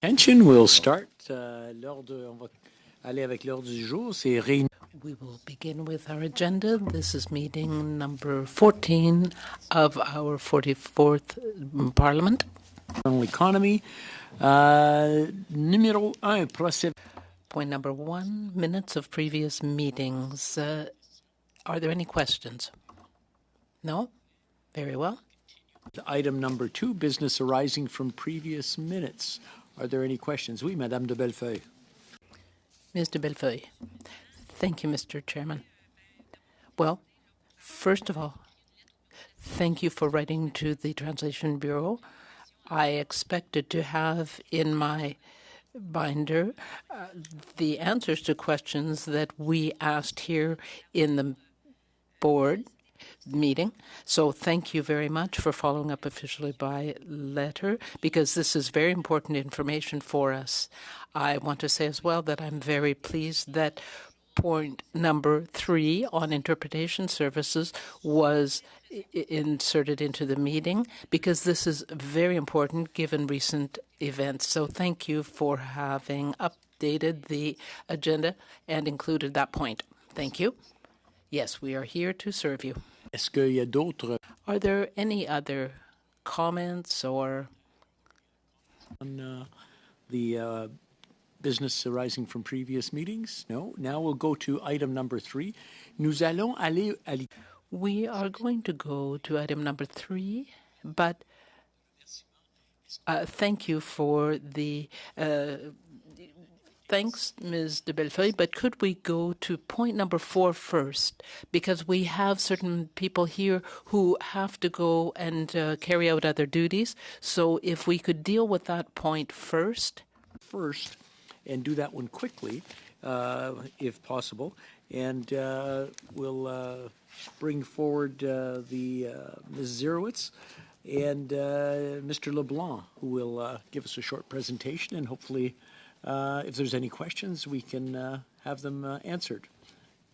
Attention, we'll start. On va aller avec l'ordre du jour. C'est réunion. We will begin with our agenda. This is meeting number 14 of our 44th Parliament. Economy. Numéro 1, procès. Point number 1, minutes of previous meetings. Are there any questions? No? Very well. Item number 2, business arising from previous minutes. Are there any questions? Oui, Madame de Bellefeuille. Ms. de Bellefeuille. Thank you, Mr. Chairman. Well, first of all, thank you for writing to the Translation Bureau. I expected to have in my binder the answers to questions that we asked here in the board meeting. So thank you very much for following up officially by letter, because this is very important information for us. I want to say as well that I'm very pleased that point number 3 on interpretation services was inserted into the meeting, because this is very important given recent events. So thank you for having updated the agenda and included that point. Thank you. Yes, we are here to serve you. Est-ce qu'il y a d'autres? Are there any other comments or On the business arising from previous meetings? No. Now we'll go to item number 3. Nous allons aller à We are going to go to item number 3, but thank you for the thanks, Ms. de Bellefeuille, but could we go to point number 4 first? Because we have certain people here who have to go and carry out other duties. So if we could deal with that point first. And do that one quickly, if possible. And we'll bring forward Ms. Zerowitz and Mr. LeBlanc, who will give us a short presentation, and hopefully if there's any questions, we can have them answered.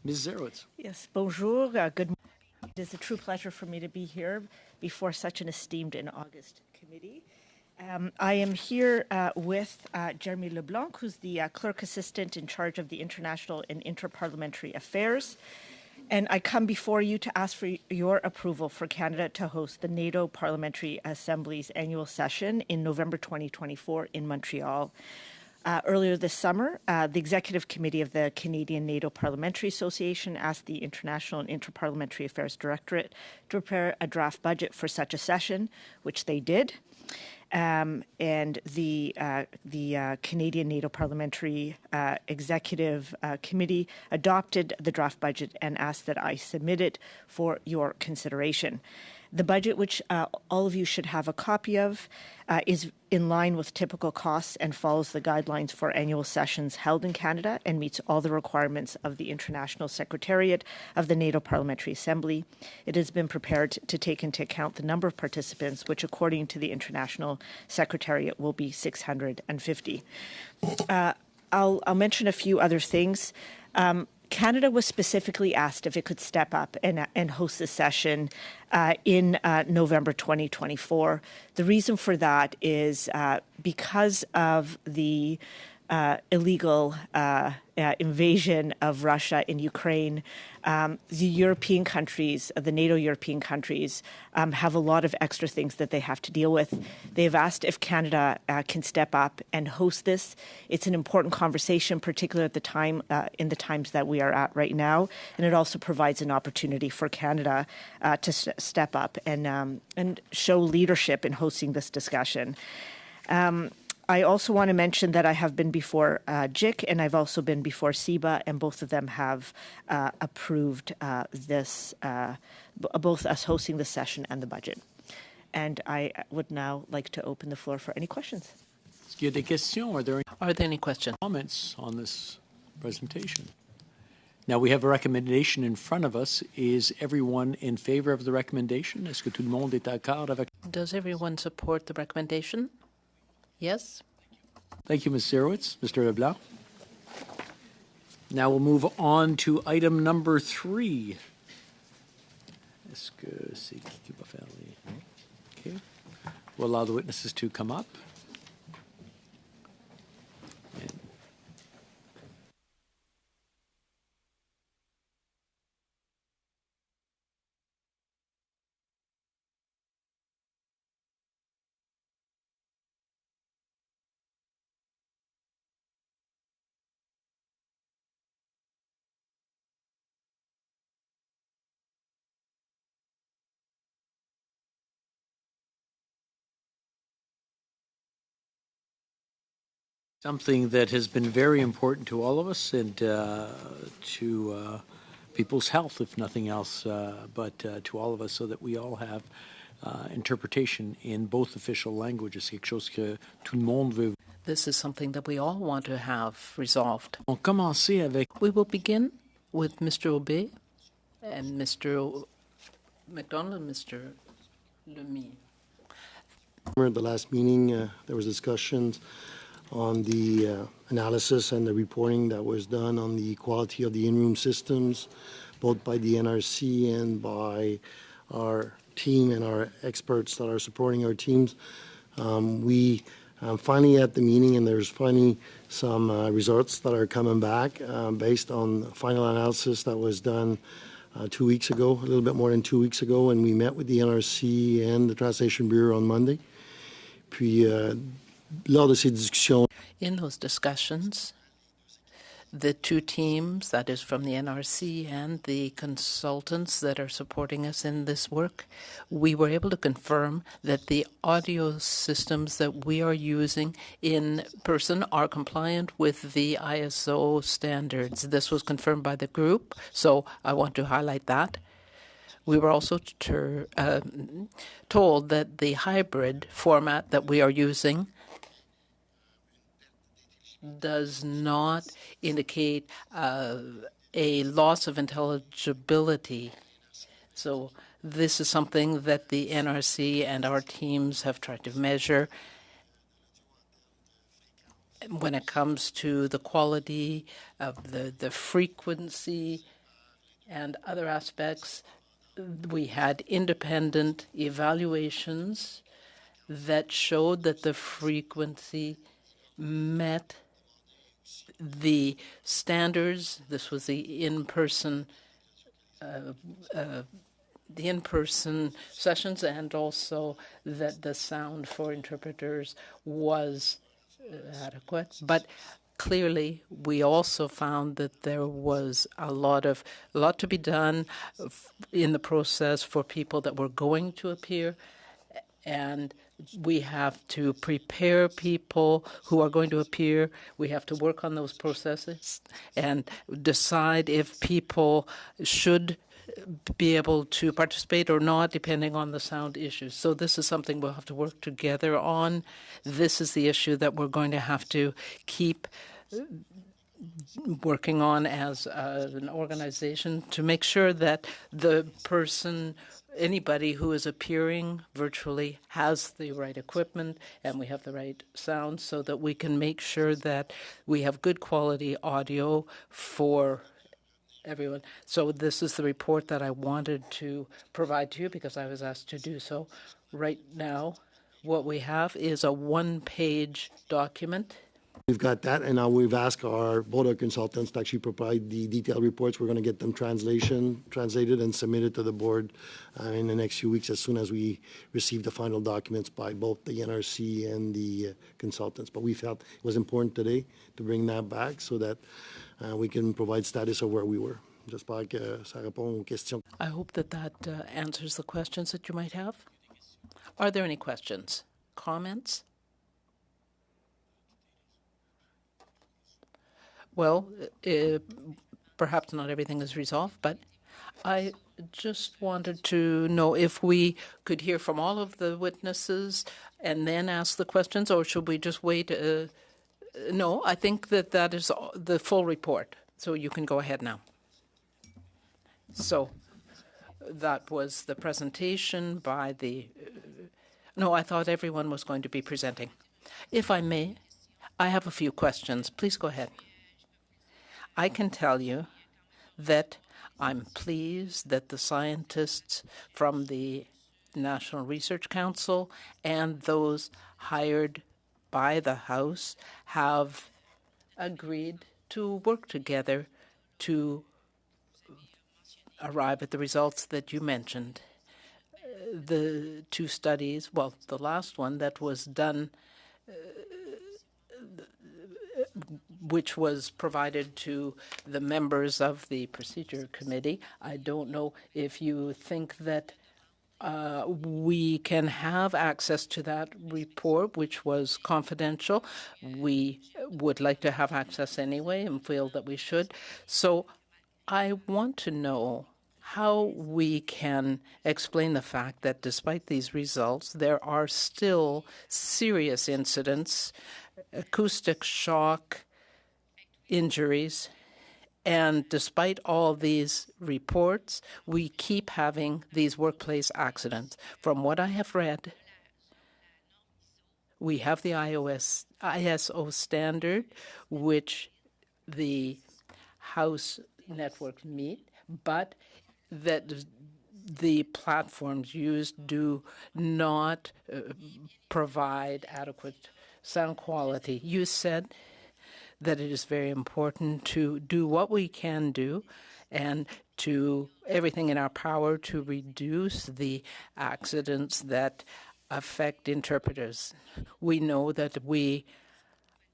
Ms. Zerowitz. Yes, bonjour. Good morning. It is a true pleasure for me to be here before such an esteemed and august committee. I am here with Jeremy LeBlanc, who's the clerk assistant in charge of the International and Interparliamentary Affairs. And I come before you to ask for your approval for Canada to host the NATO Parliamentary Assembly's annual session in November 2024 in Montreal. Earlier this summer, the Executive Committee of the Canadian NATO Parliamentary Association asked the International and Interparliamentary Affairs Directorate to prepare a draft budget for such a session, which they did. And the Canadian NATO Parliamentary Executive Committee adopted the draft budget and asked that I submit it for your consideration. The budget, which all of you should have a copy of, is in line with typical costs and follows the guidelines for annual sessions held in Canada and meets all the requirements of the International Secretariat of the NATO Parliamentary Assembly. It has been prepared to take into account the number of participants, which according to the International Secretariat will be 650. I'll mention a few other things. Canada was specifically asked if it could step up and host the session in November 2024. The reason for that is because of the illegal invasion of Russia in Ukraine. The European countries, the NATO European countries, have a lot of extra things that they have to deal with. They've asked if Canada can step up and host this. It's an important conversation, particularly at the time, in the times that we are at right now, and it also provides an opportunity for Canada to step up and show leadership in hosting this discussion. I also want to mention that I have been before JIC and I've also been before CEBA, and both of them have approved this, both us hosting the session and the budget. And I would now like to open the floor for any questions. Are there any questions? Comments on this presentation? Now we have a recommendation in front of us. Is everyone in favor of the recommendation? Est-ce que tout le monde est d'accord avec? Does everyone support the recommendation? Yes. Thank you, Ms. Zerowitz. Mr. Leblanc. Now we'll move on to item number 3. Est-ce que c'est qui va faire les... Okay. We'll allow the witnesses to come up. Something that has been very important to all of us and to people's health, if nothing else, but to all of us, so that we all have interpretation in both official languages. Quelque chose que tout le monde veut. This is something that we all want to have resolved. On commençait avec. We will begin with Mr. Aubé and Mr. McDonald and Mr. Lemay. At the last meeting, there was discussions on the analysis and the reporting that was done on the quality of the in-room systems, both by the NRC and by our team and our experts that are supporting our teams. We finally at the meeting, and there's finally some results that are coming back based on final analysis that was done 2 weeks ago, a little bit more than 2 weeks ago, and we met with the NRC and the Translation Bureau on Monday. Puis, lors de ces discussions, in those discussions, the two teams, that is from the NRC and the consultants that are supporting us in this work, we were able to confirm that the audio systems that we are using in person are compliant with the ISO standards. This was confirmed by the group, so I want to highlight that. We were also told that the hybrid format that we are using does not indicate a loss of intelligibility. So this is something that the NRC and our teams have tried to measure. When it comes to the quality of the frequency and other aspects, we had independent evaluations that showed that the frequency met the standards. This was the in-person sessions, and also that the sound for interpreters was adequate. But clearly, we also found that there was a lot to be done in the process for people that were going to appear, and we have to prepare people who are going to appear. We have to work on those processes and decide if people should be able to participate or not, depending on the sound issues. So this is something we'll have to work together on. This is the issue that we're going to have to keep working on as an organization to make sure that anybody who is appearing virtually has the right equipment and we have the right sound, so that we can make sure that we have good quality audio for everyone. So this is the report that I wanted to provide to you because I was asked to do so. Right now, what we have is a one-page document. we've got that, and now we've asked both our consultants to actually provide the detailed reports. We're going to get them translated and submitted to the board in the next few weeks as soon as we receive the final documents by both the NRC and the consultants. But we felt it was important today to bring that back so that we can provide status of where we were. J'espère que ça répond aux questions. I hope that answers the questions that you might have. Are there any questions, comments? Well, perhaps not everything is resolved, but I just wanted to know if we could hear from all of the witnesses and then ask the questions, or should we just wait? No, I think that is the full report, so you can go ahead now. So that was the presentation by the... No, I thought everyone was going to be presenting. If I may, I have a few questions. Please go ahead. I can tell you that I'm pleased that the scientists from the National Research Council and those hired by the House have agreed to work together to arrive at the results that you mentioned. The two studies, well, the last one that was done, which was provided to the members of the procedure committee. I don't know if you think that we can have access to that report, which was confidential. We would like to have access anyway and feel that we should. So I want to know how we can explain the fact that despite these results, there are still serious incidents, acoustic shock, injuries, and despite all these reports, we keep having these workplace accidents. From what I have read, we have the ISO standard, which the house networks meet, but that the platforms used do not provide adequate sound quality. You said that it is very important to do what we can do and to everything in our power to reduce the accidents that affect interpreters. We know that we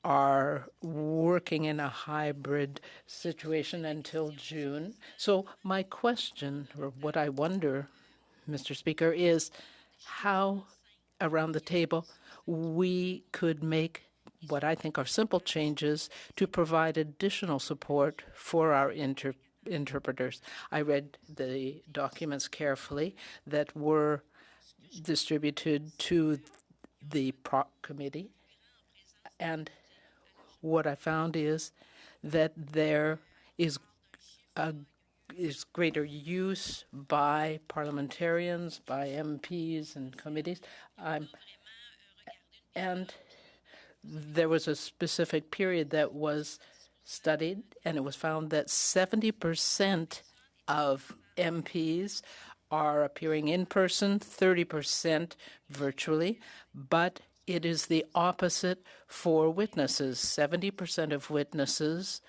are working in a hybrid situation until June. So my question, or what I wonder, Mr. Speaker, is how around the table we could make what I think are simple changes to provide additional support for our interpreters. I read the documents carefully that were distributed to the PROC committee, and what I found is that there is greater use by parliamentarians, by MPs and committees, and there was a specific period that was studied, and it was found that 70% of MPs are appearing in person, 30% virtually, but it is the opposite for witnesses. 70% of witnesses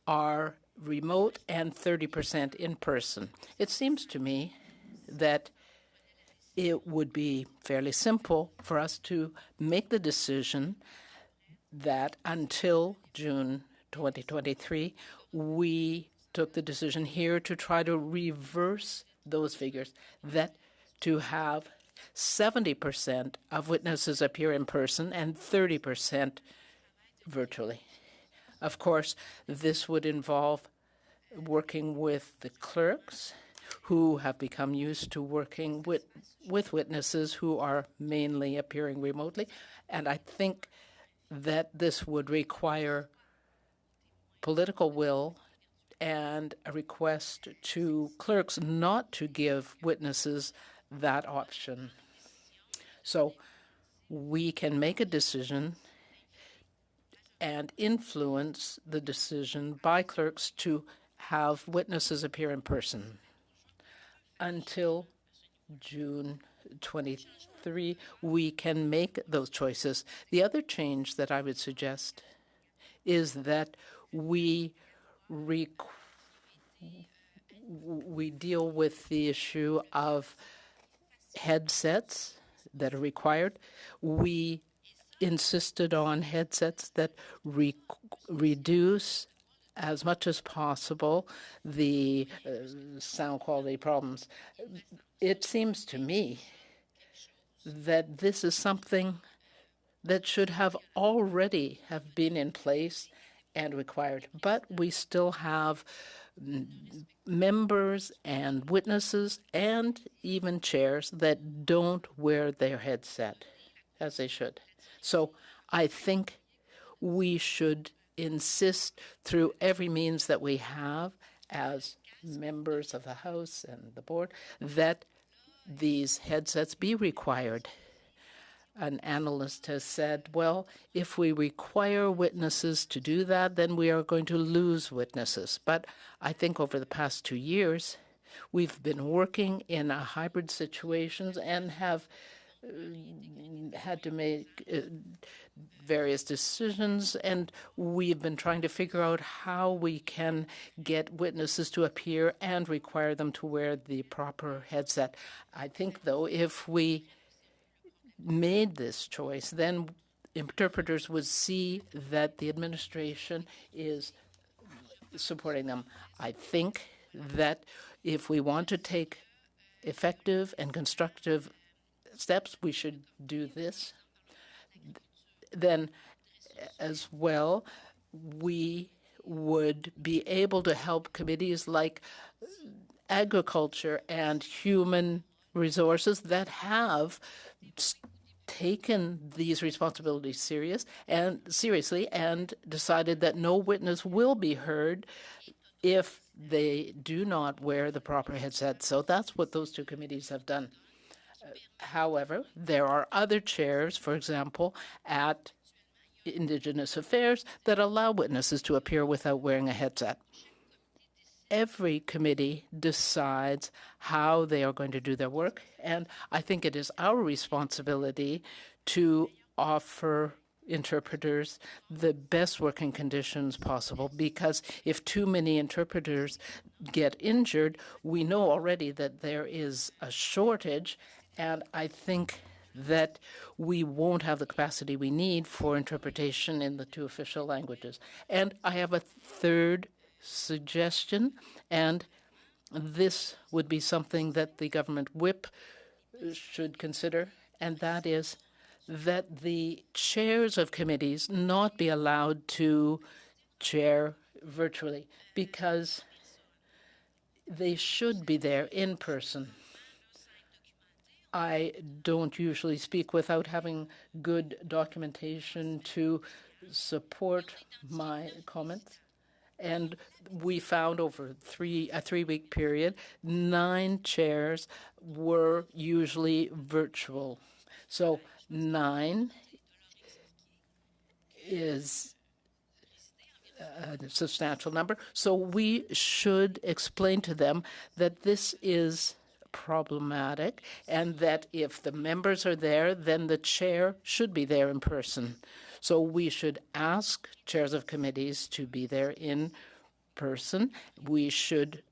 are remote and 30% in person. It seems to me that it would be fairly simple for us to make the decision that until June 2023, we took the decision here to try to reverse those figures, that to have 70% of witnesses appear in person and 30% virtually. Of course, this would involve working with the clerks who have become used to working with witnesses who are mainly appearing remotely. And I think that this would require political will and a request to clerks not to give witnesses that option. So we can make a decision and influence the decision by clerks to have witnesses appear in person. Until June 23, we can make those choices. The other change that I would suggest is that we deal with the issue of headsets that are required. We insisted on headsets that reduce as much as possible the sound quality problems. It seems to me that this is something that should have already have been in place and required, but we still have members and witnesses and even chairs that don't wear their headset as they should. So I think we should insist through every means that we have as members of the House and the board that these headsets be required. An analyst has said, well, if we require witnesses to do that, then we are going to lose witnesses. But I think over the past 2 years, we've been working in a hybrid situations and have had to make various decisions, and we've been trying to figure out how we can get witnesses to appear and require them to wear the proper headset. I think, though, if we made this choice, then interpreters would see that the administration is supporting them. I think that if we want to take effective and constructive steps, we should do this. Then, as well, we would be able to help committees like agriculture and human resources that have taken these responsibilities seriously and decided that no witness will be heard if they do not wear the proper headset. So that's what those two committees have done. However, there are other chairs, for example, at Indigenous Affairs, that allow witnesses to appear without wearing a headset. Every committee decides how they are going to do their work, and I think it is our responsibility to offer interpreters the best working conditions possible, because if too many interpreters get injured, we know already that there is a shortage, and I think that we won't have the capacity we need for interpretation in the two official languages. And I have a third suggestion, and this would be something that the government whip should consider, and that is that the chairs of committees not be allowed to chair virtually, because they should be there in person. I don't usually speak without having good documentation to support my comments. And we found over a three-week period, 9 chairs were usually virtual. So 9 is a substantial number. So we should explain to them that this is problematic, and that if the members are there, then the chair should be there in person. So we should ask chairs of committees to be there in person. We should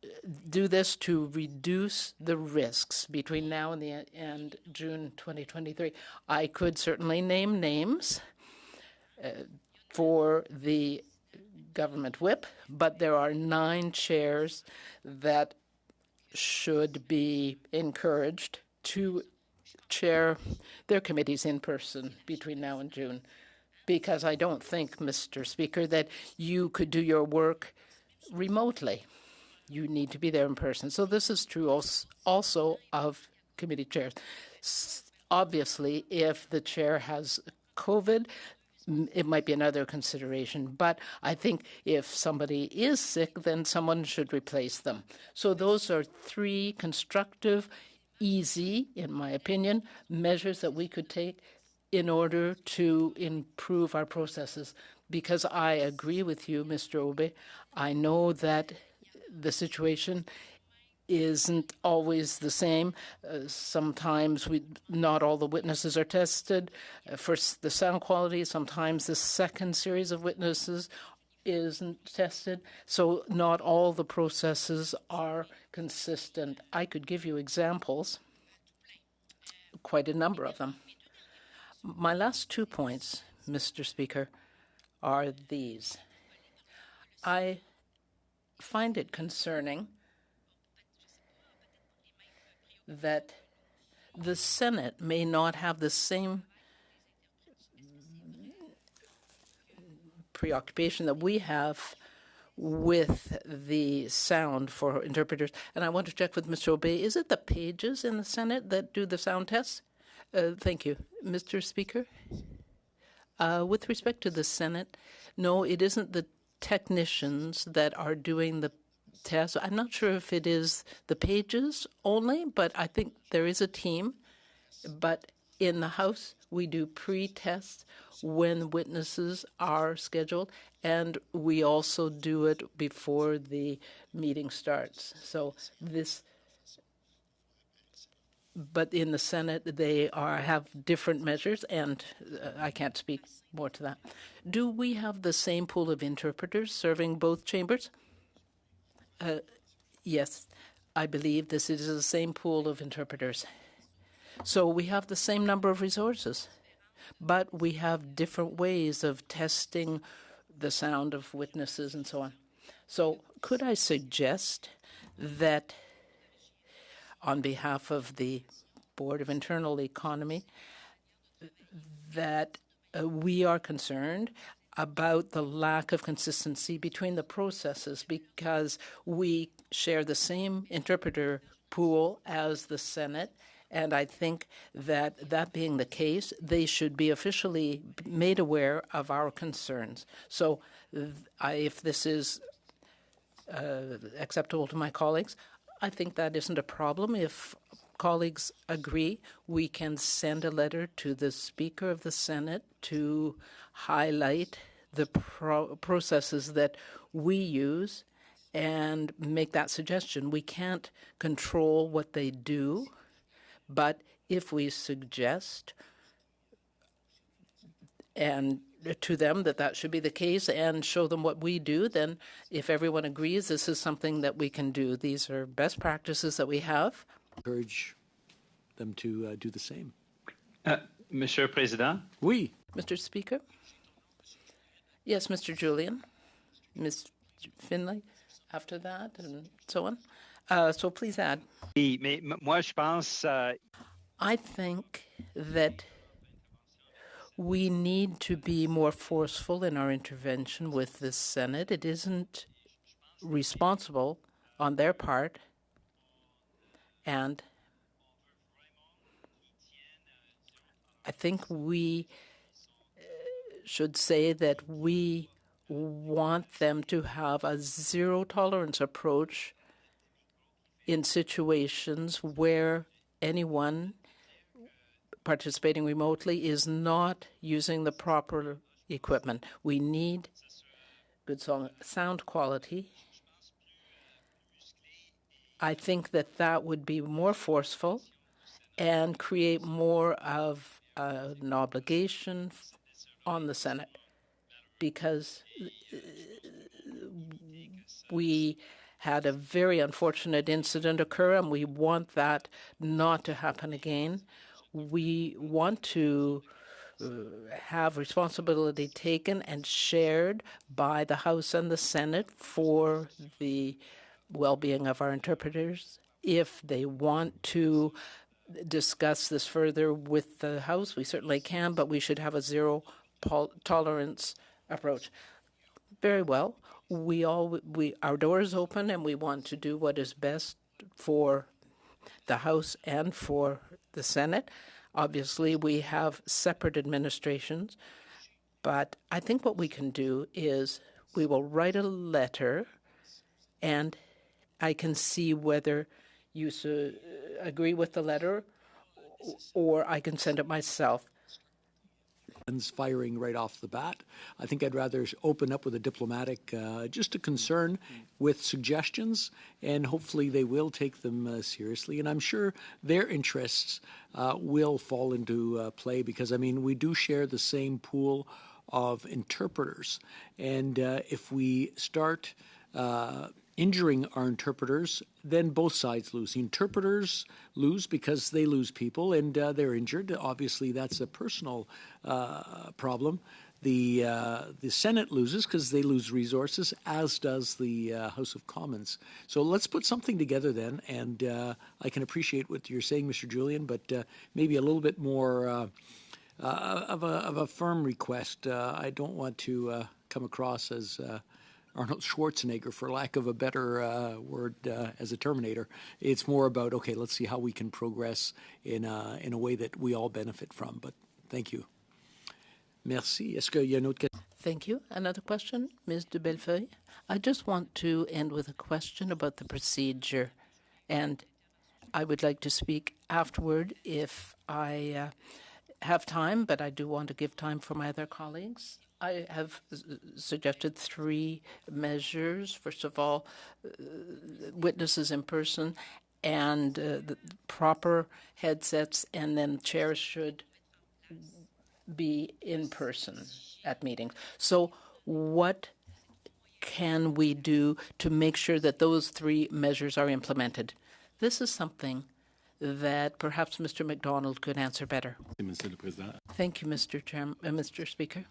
do this to reduce the risks between now and June 2023. I could certainly name names for the government whip, but there are 9 chairs that should be encouraged to chair their committees in person between now and June, because I don't think, Mr. Speaker, that you could do your work remotely. You need to be there in person. So this is true also of committee chairs. Obviously, if the chair has COVID, it might be another consideration. But I think if somebody is sick, then someone should replace them. So those are 3 constructive, easy, in my opinion, measures that we could take in order to improve our processes. Because I agree with you, Mr. Obe. I know that the situation isn't always the same. Sometimes not all the witnesses are tested for the sound quality. Sometimes the second series of witnesses isn't tested. So not all the processes are consistent. I could give you examples, quite a number of them. My last 2 points, Mr. Speaker, are these. I find it concerning that the Senate may not have the same preoccupation that we have with the sound for interpreters. And I want to check with Mr. Obey. Is it the pages in the Senate that do the sound tests? Thank you. Mr. Speaker? With respect to the Senate, no, it isn't the technicians that are doing the test. I'm not sure if it is the pages only, but I think there is a team. But in the House, we do pre-tests when witnesses are scheduled, and we also do it before the meeting starts. So this, but in the Senate, they have different measures, and I can't speak more to that. Do we have the same pool of interpreters serving both chambers? Yes, I believe this is the same pool of interpreters. So we have the same number of resources, but we have different ways of testing the sound of witnesses and so on. So could I suggest that on behalf of the Board of Internal Economy that we are concerned about the lack of consistency between the processes because we share the same interpreter pool as the Senate. And I think that that being the case, they should be officially made aware of our concerns. So if this is acceptable to my colleagues, I think that isn't a problem. If colleagues agree, we can send a letter to the Speaker of the Senate to highlight the processes that we use and make that suggestion. We can't control what they do, but if we suggest and to them that that should be the case and show them what we do, then if everyone agrees, this is something that we can do. These are best practices that we have. Encourage them to do the same. Monsieur le Président. Oui. Mr. Speaker? Yes, Mr. Julian. Ms. Finlay after that and so on. So please add. Oui, mais moi, je pense... I think that we need to be more forceful in our intervention with the Senate. It isn't responsible on their part, and I think we should say that we want them to have a zero-tolerance approach in situations where anyone participating remotely is not using the proper equipment. We need good sound quality. I think that that would be more forceful and create more of an obligation on the Senate because we had a very unfortunate incident occur and we want that not to happen again. We want to have responsibility taken and shared by the House and the Senate for the well-being of our interpreters. If they want to discuss this further with the House, we certainly can, but we should have a zero-tolerance approach. Very well. Our door is open and we want to do what is best for the House and for the Senate. Obviously, we have separate administrations, but I think what we can do is we will write a letter and I can see whether you agree with the letter or I can send it myself. Firing right off the bat. I think I'd rather open up with a diplomatic, just a concern with suggestions, and hopefully they will take them seriously. And I'm sure their interests will fall into play because, I mean, we do share the same pool of interpreters. And if we start injuring our interpreters, then both sides lose. The interpreters lose because they lose people and they're injured. Obviously, that's a personal problem. The Senate loses because they lose resources, as does the House of Commons. So let's put something together then, and I can appreciate what you're saying, Mr. Julian, but maybe a little bit more of a firm request. I don't want to come across as Arnold Schwarzenegger, for lack of a better word, as a Terminator. It's more about, okay, let's see how we can progress in a way that we all benefit from. But thank you. Merci. Est-ce qu'il y a une autre question? Thank you. Another question, Ms. de Bellefeuille? I just want to end with a question about the procedure, and I would like to speak afterward if I have time, but I do want to give time for my other colleagues. I have suggested 3 measures. First of all, witnesses in person and the proper headsets, and then chairs should be in person at meetings. So what can we do to make sure that those 3 measures are implemented? This is something that perhaps Mr. MacDonald could answer better. Thank you, Mr. Speaker.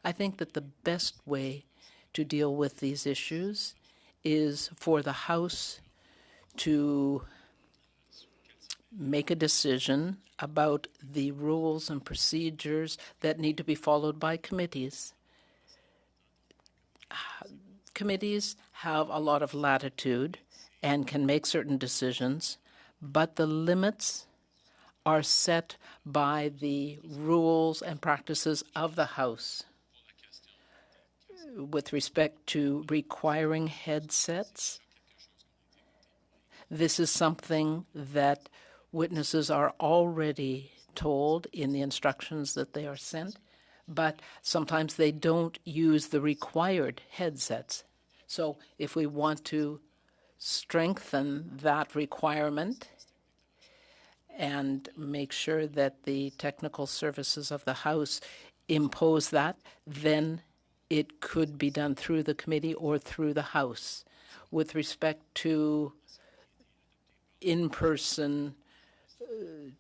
I think that the best way to deal with these issues is for the House to make a decision about the rules and procedures that need to be followed by committees. Committees have a lot of latitude and can make certain decisions, but the limits are set by the rules and practices of the House. With respect to requiring headsets, this is something that witnesses are already told in the instructions that they are sent, but sometimes they don't use the required headsets. So if we want to strengthen that requirement and make sure that the technical services of the House impose that, then it could be done through the committee or through the House. With respect to in-person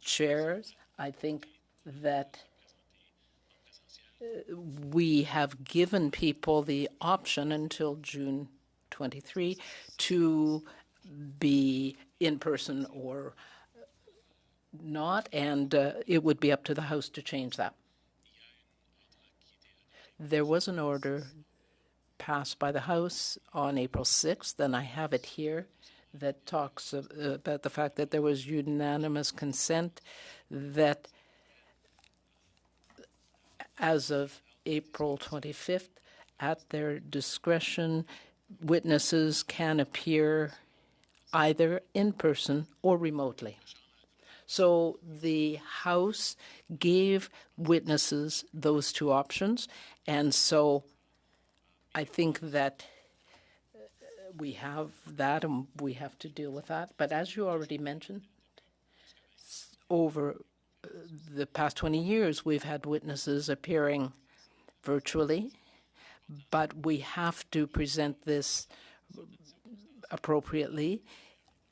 chairs, I think that we have given people the option until June 23 to be in person or not, and it would be up to the House to change that. There was an order passed by the House on April 6th, and I have it here, that talks about the fact that there was unanimous consent that as of April 25th, at their discretion, witnesses can appear either in person or remotely. So the House gave witnesses those two options, and so I think that we have that and we have to deal with that. But as you already mentioned, over the past 20 years, we've had witnesses appearing virtually, but we have to present this appropriately.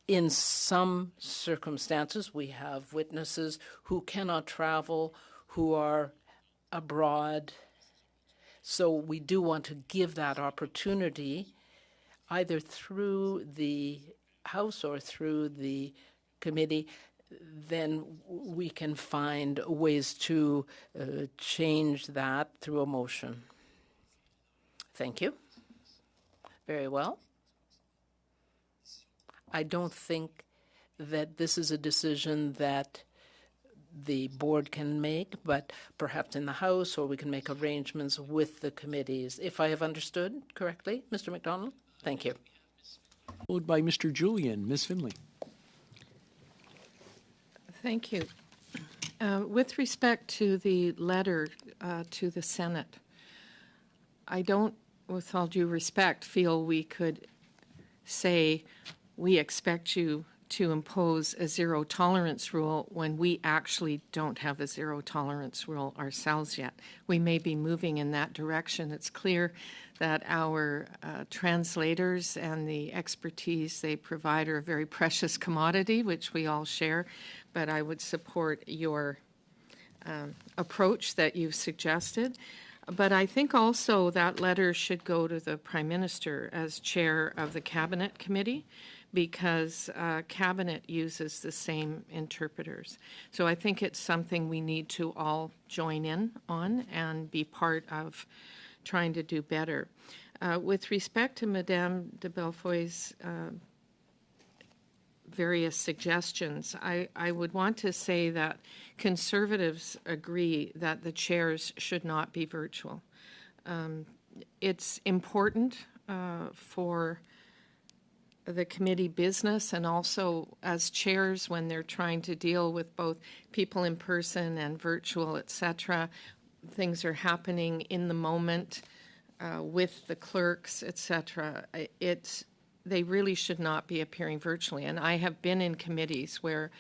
In some circumstances, we have witnesses who cannot travel, who are abroad. So we do want to give that opportunity either through the House or through the committee. Then we can find ways to change that through a motion. Thank you. Very well. I don't think that this is a decision that the board can make, but perhaps in the House, or we can make arrangements with the committees. If I have understood correctly, Mr. MacDonald? Thank you. Followed by Mr. Julian. Ms. Finley. Thank you. With respect to the letter to the Senate, I don't, with all due respect, feel we could say we expect you to impose a zero tolerance rule when we actually don't have a zero tolerance rule ourselves yet. We may be moving in that direction. It's clear that our translators and the expertise they provide are a very precious commodity, which we all share, but I would support your approach that you've suggested. But I think also that letter should go to the Prime Minister as chair of the Cabinet Committee, because Cabinet uses the same interpreters. So I think it's something we need to all join in on and be part of trying to do better. With respect to Madame de Belfoy's various suggestions, I would want to say that Conservatives agree that the chairs should not be virtual. It's important for the committee business, and also as chairs when they're trying to deal with both people in person and virtual, etc. Things are happening in the moment with the clerks, etc. They really should not be appearing virtually. And I have been in committees where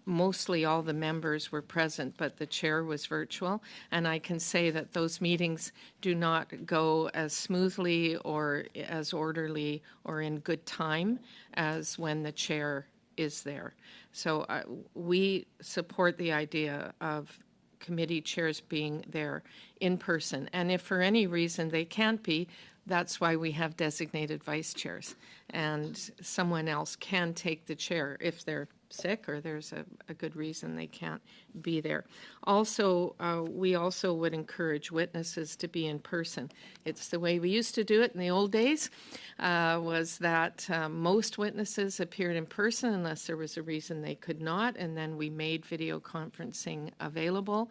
mostly all the members were present, but the chair was virtual. And I can say that those meetings do not go as smoothly or as orderly or in good time as when the chair is there. So we support the idea of committee chairs being there in person. And if for any reason they can't be, that's why we have designated vice chairs, and someone else can take the chair if they're sick or there's a good reason they can't be there. Also, we also would encourage witnesses to be in person. It's the way we used to do it in the old days, was that most witnesses appeared in person unless there was a reason they could not, and then we made video conferencing available.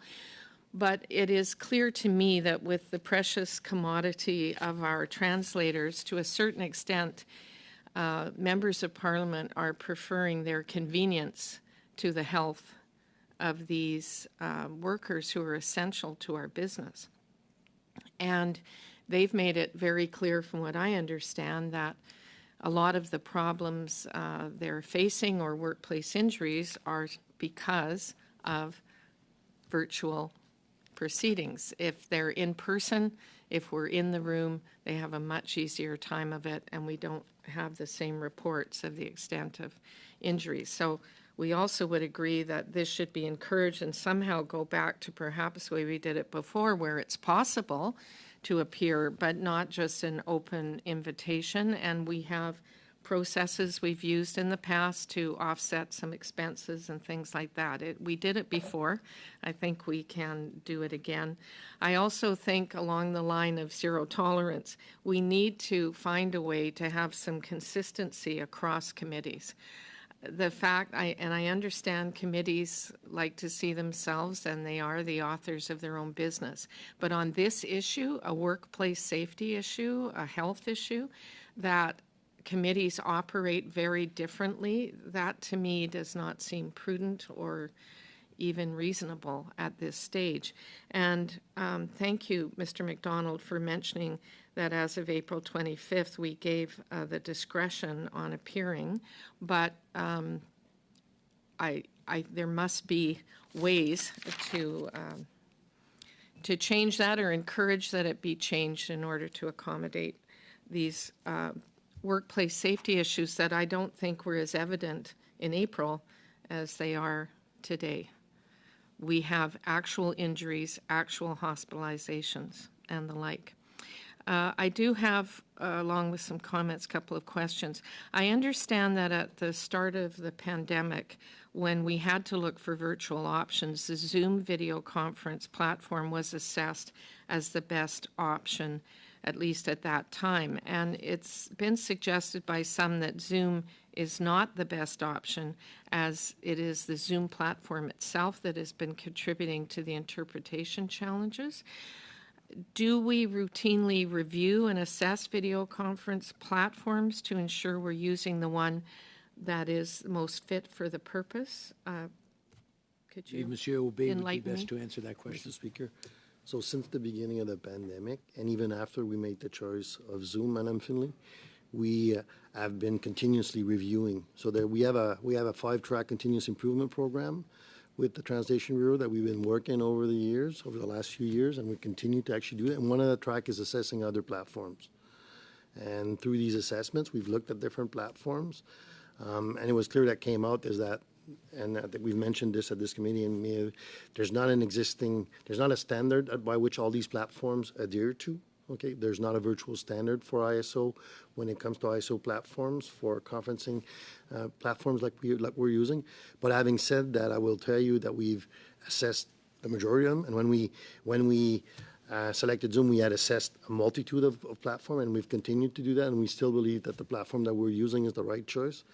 But it is clear to me that with the precious commodity of our translators, to a certain extent, members of Parliament are preferring their convenience to the health of these workers who are essential to our business. And they've made it very clear, from what I understand, that a lot of the problems they're facing or workplace injuries are because of virtual proceedings. If they're in person, if we're in the room, they have a much easier time of it, and we don't have the same reports of the extent of injuries. So we also would agree that this should be encouraged and somehow go back to perhaps the way we did it before, where it's possible to appear, but not just an open invitation. And we have processes we've used in the past to offset some expenses and things like that. We did it before. I think we can do it again. I also think, along the line of zero tolerance, we need to find a way to have some consistency across committees. The fact, and I understand committees like to see themselves, and they are the authors of their own business. But on this issue, a workplace safety issue, a health issue, that committees operate very differently, that to me does not seem prudent or even reasonable at this stage. And thank you, Mr. MacDonald, for mentioning that as of April 25th, we gave the discretion on appearing, but there must be ways to change that or encourage that it be changed in order to accommodate these workplace safety issues that I don't think were as evident in April as they are today. We have actual injuries, actual hospitalizations, and the like. I do have, along with some comments, a couple of questions. I understand that at the start of the pandemic, when we had to look for virtual options, the Zoom video conference platform was assessed as the best option, at least at that time. And it's been suggested by some that Zoom is not the best option, as it is the Zoom platform itself that has been contributing to the interpretation challenges. Do we routinely review and assess video conference platforms to ensure we're using the one that is most fit for the purpose? Could you Monsieur Aubé would be enlighten best me? to answer that question. Mr. Speaker. So since the beginning of the pandemic, and even after we made the choice of Zoom, Madam Finley, we have been continuously reviewing. So that we have a 5-track continuous improvement program with the Translation Bureau that we've been working over the last few years, and we continue to actually do it. And one of the track is assessing other platforms. And through these assessments, we've looked at different platforms, and it was clear that came out is that, and I think we've mentioned this at this committee, and there's not a standard by which all these platforms adhere to. Okay, there's not a virtual standard for ISO when it comes to ISO platforms for conferencing platforms like we're using. But having said that, I will tell you that we've assessed the majority of them, and when we selected Zoom, we had assessed a multitude of platforms, and we've continued to do that, and we still believe that the platform that we're using is the right choice.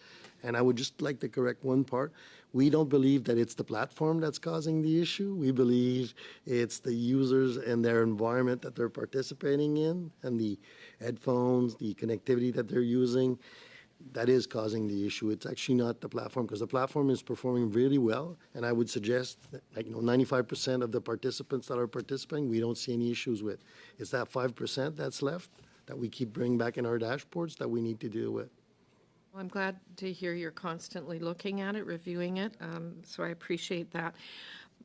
And I would just like to correct one part. We don't believe that it's the platform that's causing the issue. We believe it's the users and their environment that they're participating in, and the headphones, the connectivity that they're using, that is causing the issue. It's actually not the platform, because the platform is performing really well, and I would suggest that 95% of the participants that are participating, we don't see any issues with. It's that 5% that's left that we keep bringing back in our dashboards that we need to deal with. Well, I'm glad to hear you're constantly looking at it, reviewing it, so I appreciate that.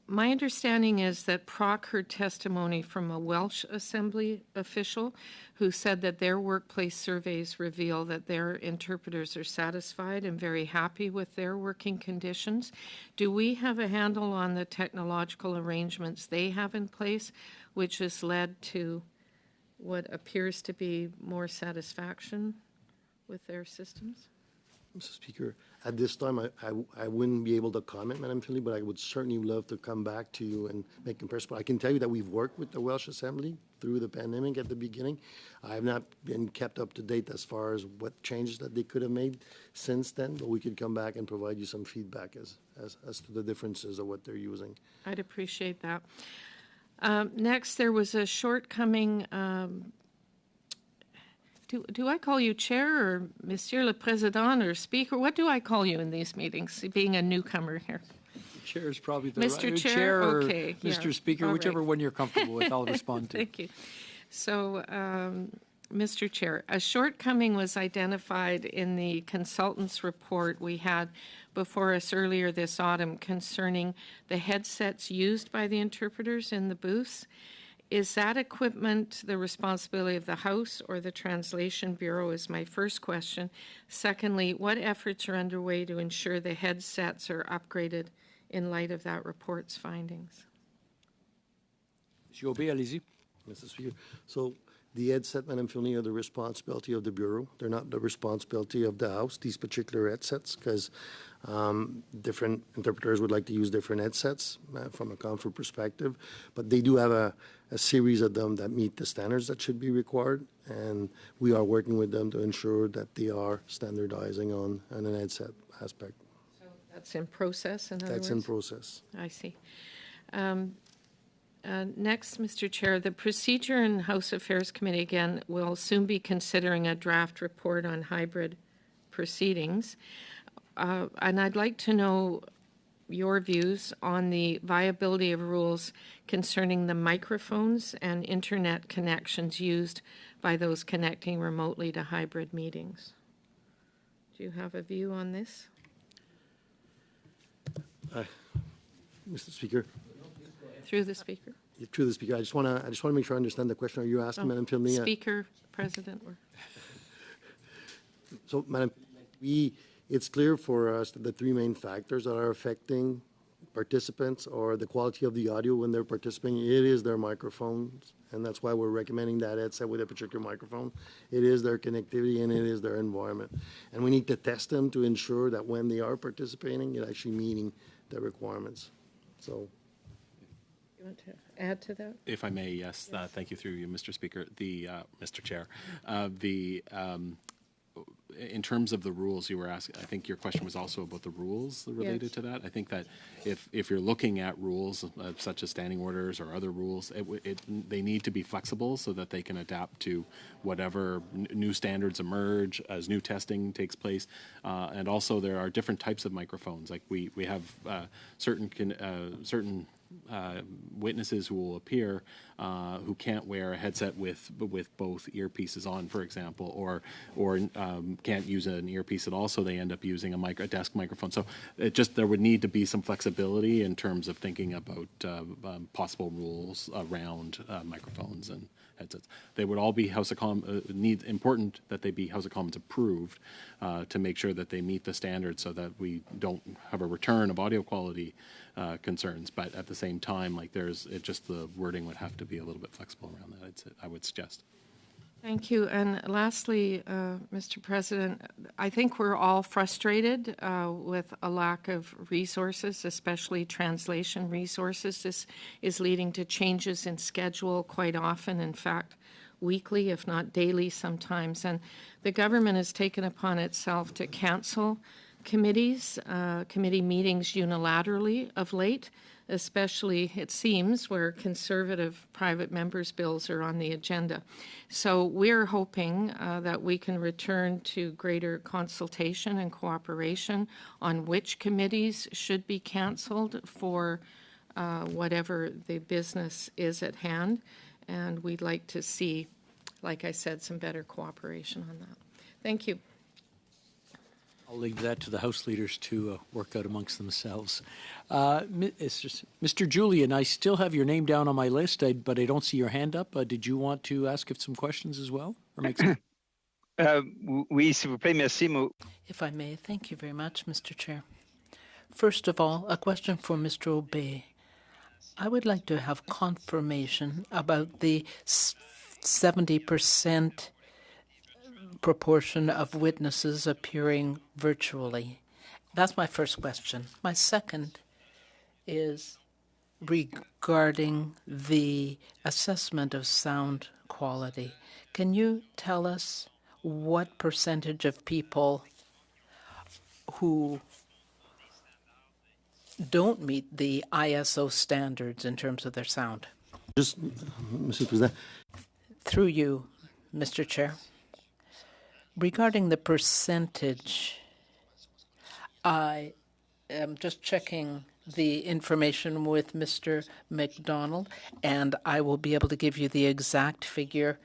My understanding is that Proc heard testimony from a Welsh Assembly official who said that their workplace surveys reveal that their interpreters are satisfied and very happy with their working conditions. Do we have a handle on the technological arrangements they have in place, which has led to what appears to be more satisfaction with their systems? Mr. Speaker, at this time, I wouldn't be able to comment, Madam Finley, but I would certainly love to come back to you and make comparisons. But I can tell you that we've worked with the Welsh Assembly through the pandemic at the beginning. I have not been kept up to date as far as what changes that they could have made since then, but we could come back and provide you some feedback as to the differences of what they're using. I'd appreciate that. Next, there was a shortcoming. Do I call you chair or Monsieur le Président or speaker? What do I call you in these meetings, being a newcomer here? Chair is probably the Mr. right Chair? or Okay, yeah. Mr. Speaker, All whichever right. one you're comfortable with, I'll respond to. Thank you. So, Mr. Chair, a shortcoming was identified in the consultant's report we had before us earlier this autumn concerning the headsets used by the interpreters in the booths. Is that equipment the responsibility of the House or the Translation Bureau is my first question. Secondly, what efforts are underway to ensure the headsets are upgraded in light of that report's findings? Monsieur Aubé, allez-y. Mr. Speaker, so the headset, Madam Finley, are the responsibility of the Bureau. They're not the responsibility of the House, these particular headsets, because different interpreters would like to use different headsets from a comfort perspective. But they do have a series of them that meet the standards that should be required, and we are working with them to ensure that they are standardizing on an headset aspect. So that's in process, in other That's words? in process. I see. Next, Mr. Chair, the Procedure and House Affairs Committee, again, will soon be considering a draft report on hybrid proceedings. And I'd like to know your views on the viability of rules concerning the microphones and internet connections used by those connecting remotely to hybrid meetings. Do you have a view on this? Mr. Speaker, Through the Speaker? through the Speaker, I just want to make sure I understand the question. Are you asking, Madam Finley? Speaker, President, or? So, Madam, it's clear for us that the three main factors that are affecting participants or the quality of the audio when they're participating, it is their microphones, and that's why we're recommending that headset with a particular microphone. It is their connectivity and it is their environment. And we need to test them to ensure that when they are participating, it actually meeting the requirements. So, You want to add to that? If I may, yes. Thank you through you, Mr. Speaker. Mr. Chair, in terms of the rules you were asking, I think your question was also about the rules related Yes. to that. I think that if you're looking at rules such as standing orders or other rules, they need to be flexible so that they can adapt to whatever new standards emerge as new testing takes place. And also there are different types of microphones. Like we have certain witnesses who will appear who can't wear a headset with both earpieces on, for example, or can't use an earpiece at all, so they end up using a desk microphone. So there would need to be some flexibility in terms of thinking about possible rules around microphones and headsets. They would all be House of Commons important that they be House of Commons approved to make sure that they meet the standards so that we don't have a return of audio quality concerns. But at the same time, the wording would have to be a little bit flexible around that, I would suggest. Thank you. And lastly, Mr. President, I think we're all frustrated with a lack of resources, especially translation resources. This is leading to changes in schedule quite often, in fact, weekly, if not daily sometimes. And the government has taken upon itself to cancel committee meetings unilaterally of late, especially, it seems, where conservative private members' bills are on the agenda. So we're hoping that we can return to greater consultation and cooperation on which committees should be canceled for whatever the business is at hand. And we'd like to see, like I said, some better cooperation on that. Thank you. I'll leave that to the House leaders to work out amongst themselves. Mr. Julian, I still have your name down on my list, but I don't see your hand up. Did you want to ask some questions as well? Or make some... Oui, s'il vous plaît, merci. If I may, thank you very much, Mr. Chair. First of all, a question for Mr. Aubé. I would like to have confirmation about the 70% proportion of witnesses appearing virtually? That's my first question. My second is regarding the assessment of sound quality. Can you tell us what percentage of people who don't meet the ISO standards in terms of their sound? Just, Mr. President, Through you, Mr. Chair. Regarding the percentage, I am just checking the information with Mr. McDonald, and I will be able to give you the exact figure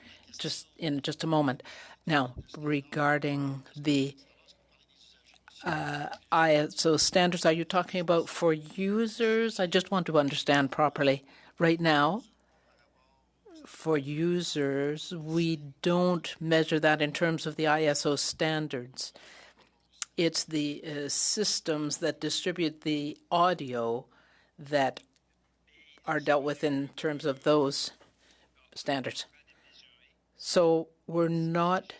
in just a moment. Now, regarding the ISO standards, are you talking about for users? I just want to understand properly. Right now, for users, we don't measure that in terms of the ISO standards. It's the systems that distribute the audio that are dealt with in terms of those standards. So we're not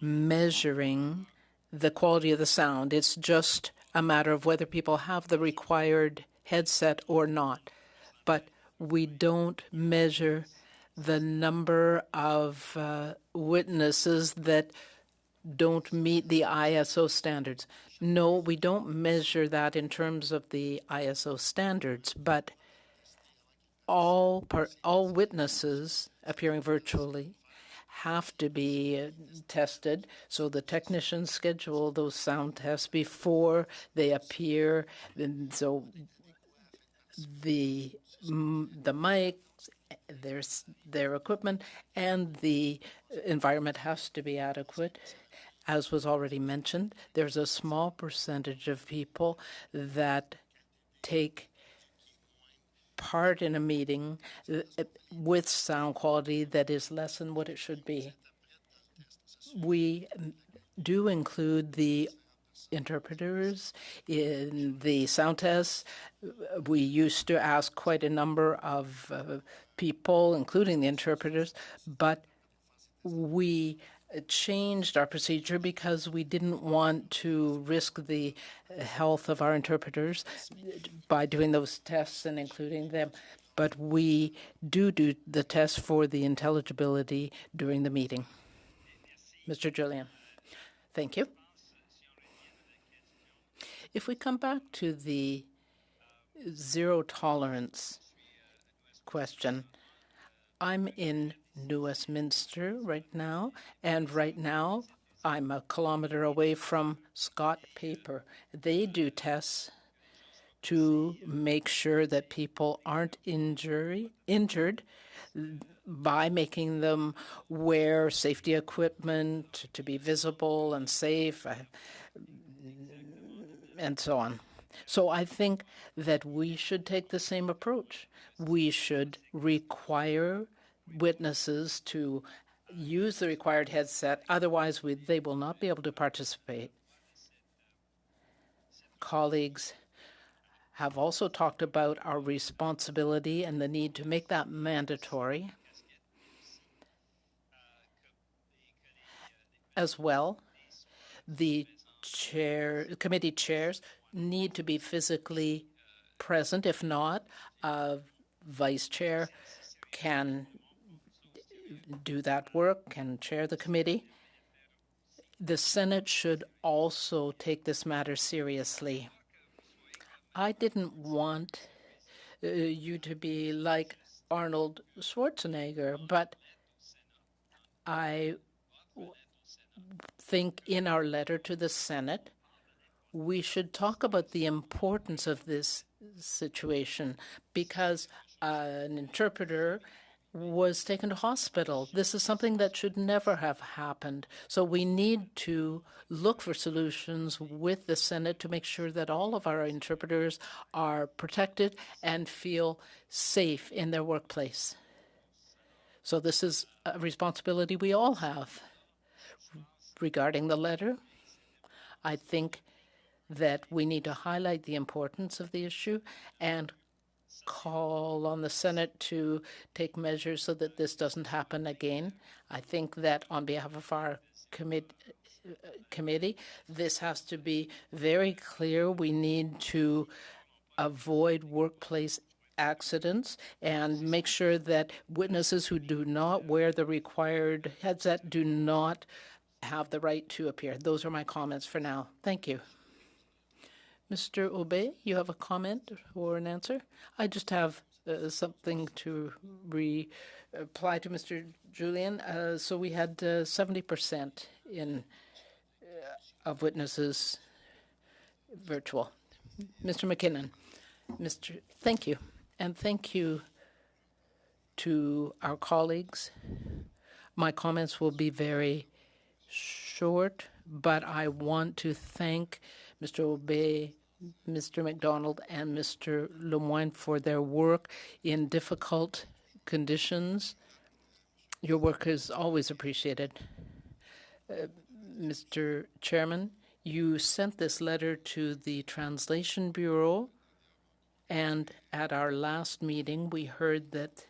measuring the quality of the sound. It's just a matter of whether people have the required headset or not. But we don't measure the number of witnesses that don't meet the ISO standards. No, we don't measure that in terms of the ISO standards, but all witnesses appearing virtually have to be tested. So the technicians schedule those sound tests before they appear. And so the mics, their equipment, and the environment has to be adequate. As was already mentioned, there's a small percentage of people that take part in a meeting with sound quality that is less than what it should be. We do include the interpreters in the sound tests. We used to ask quite a number of people, including the interpreters, but we changed our procedure because we didn't want to risk the health of our interpreters by doing those tests and including them. But we do the test for the intelligibility during the meeting. Mr. Julian, thank you. If we come back to the zero tolerance question, I'm in New Westminster right now, and right now I'm a kilometer away from Scott Paper. They do tests to make sure that people aren't injured by making them wear safety equipment to be visible and safe, and so on. So I think that we should take the same approach. We should require witnesses to use the required headset. Otherwise, they will not be able to participate. Colleagues have also talked about our responsibility and the need to make that mandatory. As well, the committee chairs need to be physically present. If not, a vice chair can do that work, can chair the committee. The Senate should also take this matter seriously. I didn't want you to be like Arnold Schwarzenegger, but I think in our letter to the Senate, we should talk about the importance of this situation because an interpreter was taken to hospital. This is something that should never have happened. So we need to look for solutions with the Senate to make sure that all of our interpreters are protected and feel safe in their workplace. So this is a responsibility we all have. Regarding the letter, I think that we need to highlight the importance of the issue and call on the Senate to take measures so that this doesn't happen again. I think that on behalf of our committee, this has to be very clear. We need to avoid workplace accidents and make sure that witnesses who do not wear the required headset do not have the right to appear. Those are my comments for now. Thank you. Mr. Aubé, you have a comment or an answer? I just have something to reply to Mr. Julian. So we had 70% of witnesses virtual. Mr. McKinnon, thank you. And thank you to our colleagues. My comments will be very short, but I want to thank Mr. Aubé, Mr. MacDonald, and Mr. Lemoine for their work in difficult conditions. Your work is always appreciated. Mr. Chairman, you sent this letter to the Translation Bureau, and at our last meeting, we heard that,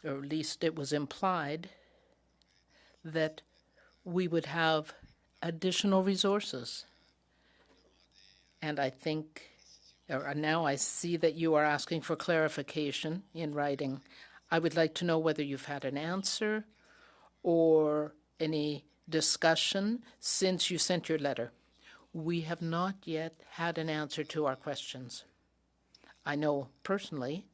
or at least it was implied, that we would have additional resources. And I think, or now I see that you are asking for clarification in writing. I would like to know whether you've had an answer or any discussion since you sent your letter. We have not yet had an answer to our questions. I know personally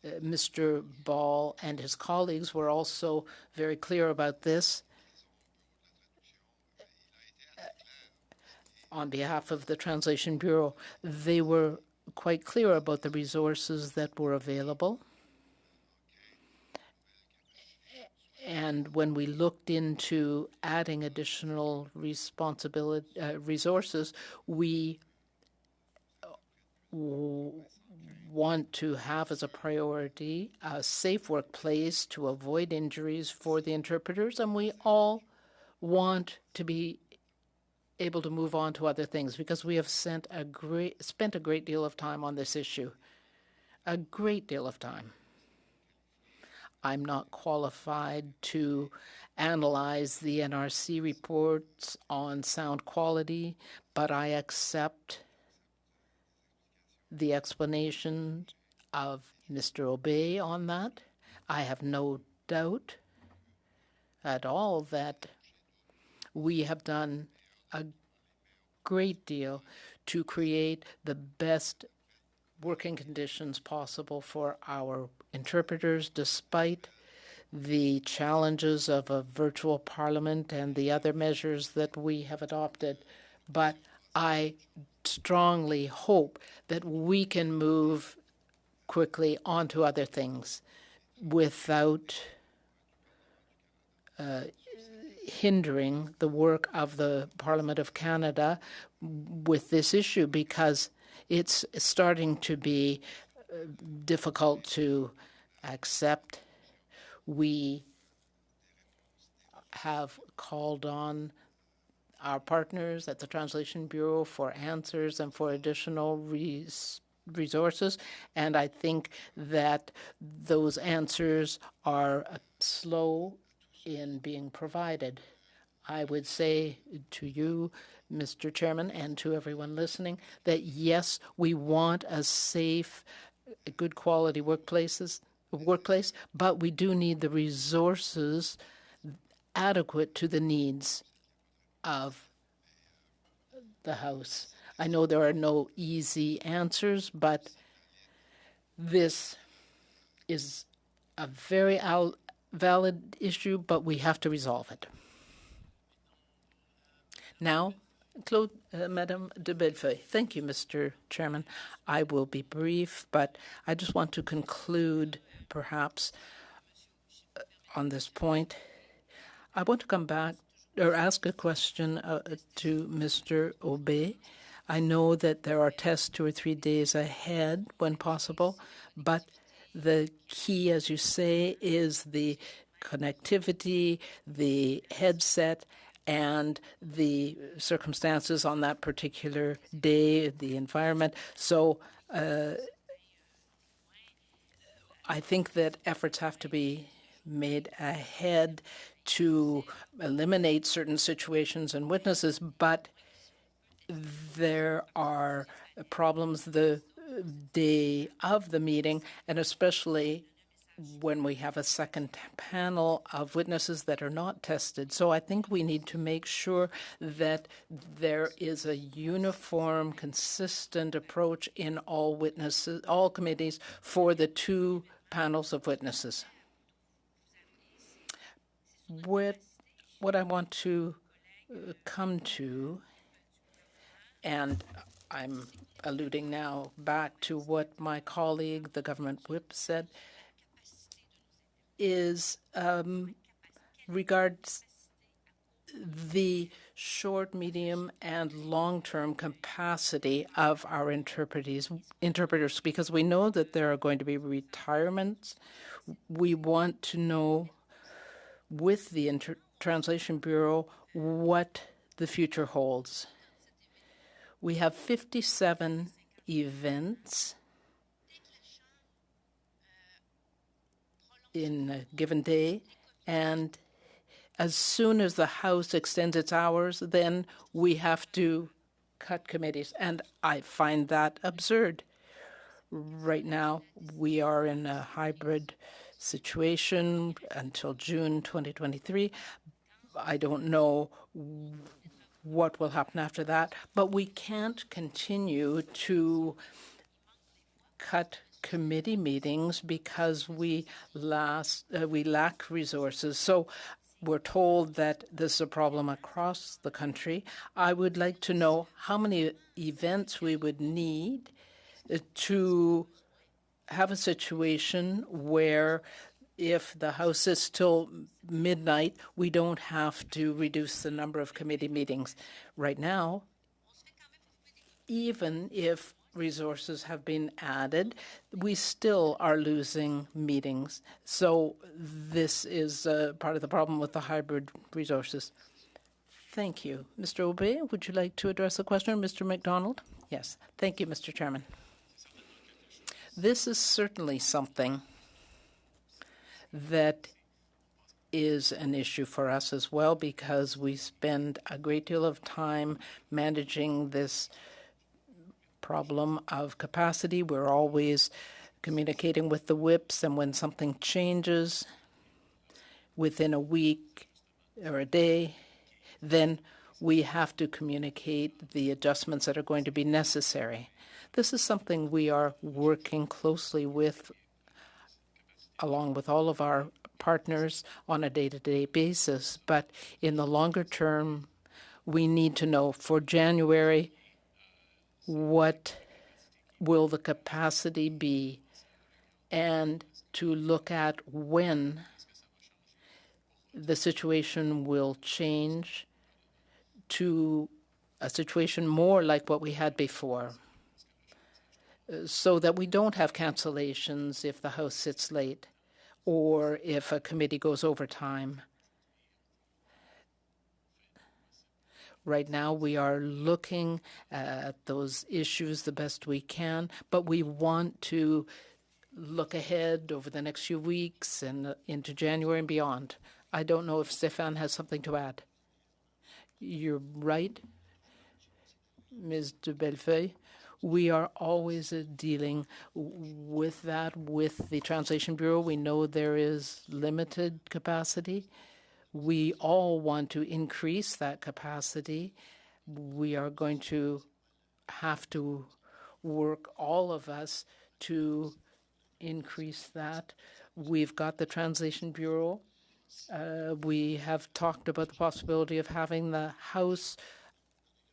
Mr. Ball and his colleagues were also very clear about this. On behalf of the Translation Bureau, they were quite clear about the resources that were available. And when we looked into adding additional resources, we want to have as a priority a safe workplace to avoid injuries for the interpreters, and we all want to be able to move on to other things because we have spent a great deal of time on this issue. A great deal of time. I'm not qualified to analyze the NRC reports on sound quality, but I accept the explanation of Mr. Aubé on that. I have no doubt at all that we have done a great deal to create the best working conditions possible for our interpreters, despite the challenges of a virtual parliament and the other measures that we have adopted. But I strongly hope that we can move quickly on to other things without hindering the work of the Parliament of Canada with this issue, because it's starting to be difficult to accept. We have called on our partners at the Translation Bureau for answers and for additional resources, and I think that those answers are slow in being provided. I would say to you, Mr. Chairman, and to everyone listening, that yes, we want a safe, good quality workplace, but we do need the resources adequate to the needs of the House. I know there are no easy answers, but this is a very valid issue, but we have to resolve it. Now, Madame de Bellefeuille. Thank you, Mr. Chairman. I will be brief, but I just want to conclude, perhaps, on this point. I want to come back or ask a question to Mr. Aubé. I know that there are tests 2 or 3 days ahead when possible, but the key, as you say, is the connectivity, the headset, and the circumstances on that particular day, the environment. So I think that efforts have to be made ahead to eliminate certain situations and witnesses, but there are problems the day of the meeting, and especially when we have a second panel of witnesses that are not tested. So I think we need to make sure that there is a uniform, consistent approach in all witnesses, all committees for the two panels of witnesses. What I want to come to, and I'm alluding now back to what my colleague, the government whip, said, is regards the short, medium, and long-term capacity of our interpreters, because we know that there are going to be retirements. We want to know with the Translation Bureau what the future holds. We have 57 events in a given day, and as soon as the House extends its hours, then we have to cut committees, and I find that absurd. Right now, we are in a hybrid situation until June 2023. I don't know what will happen after that, but we can't continue to cut committee meetings because we lack resources. So we're told that this is a problem across the country. I would like to know how many events we would need to have a situation where if the House is till midnight, we don't have to reduce the number of committee meetings. Right now, even if resources have been added, we still are losing meetings. So this is part of the problem with the hybrid resources. Thank you. Mr. Aubé, would you like to address the question? Mr. MacDonald? Yes. Thank you, Mr. Chairman. This is certainly something that is an issue for us as well, because we spend a great deal of time managing this problem of capacity. We're always communicating with the whips, and when something changes within a week or a day, then we have to communicate the adjustments that are going to be necessary. This is something we are working closely with, along with all of our partners, on a day-to-day basis. But in the longer term, we need to know for January, what will the capacity be, and to look at when the situation will change to a situation more like what we had before, so that we don't have cancellations if the House sits late or if a committee goes over time. Right now, we are looking at those issues the best we can, but we want to look ahead over the next few weeks and into January and beyond. I don't know if Stéphane has something to add. You're right, Ms. de Bellefeuille. We are always dealing with that with the Translation Bureau. We know there is limited capacity. We all want to increase that capacity. We are going to have to work, all of us, to increase that. We've got the Translation Bureau. We have talked about the possibility of having the House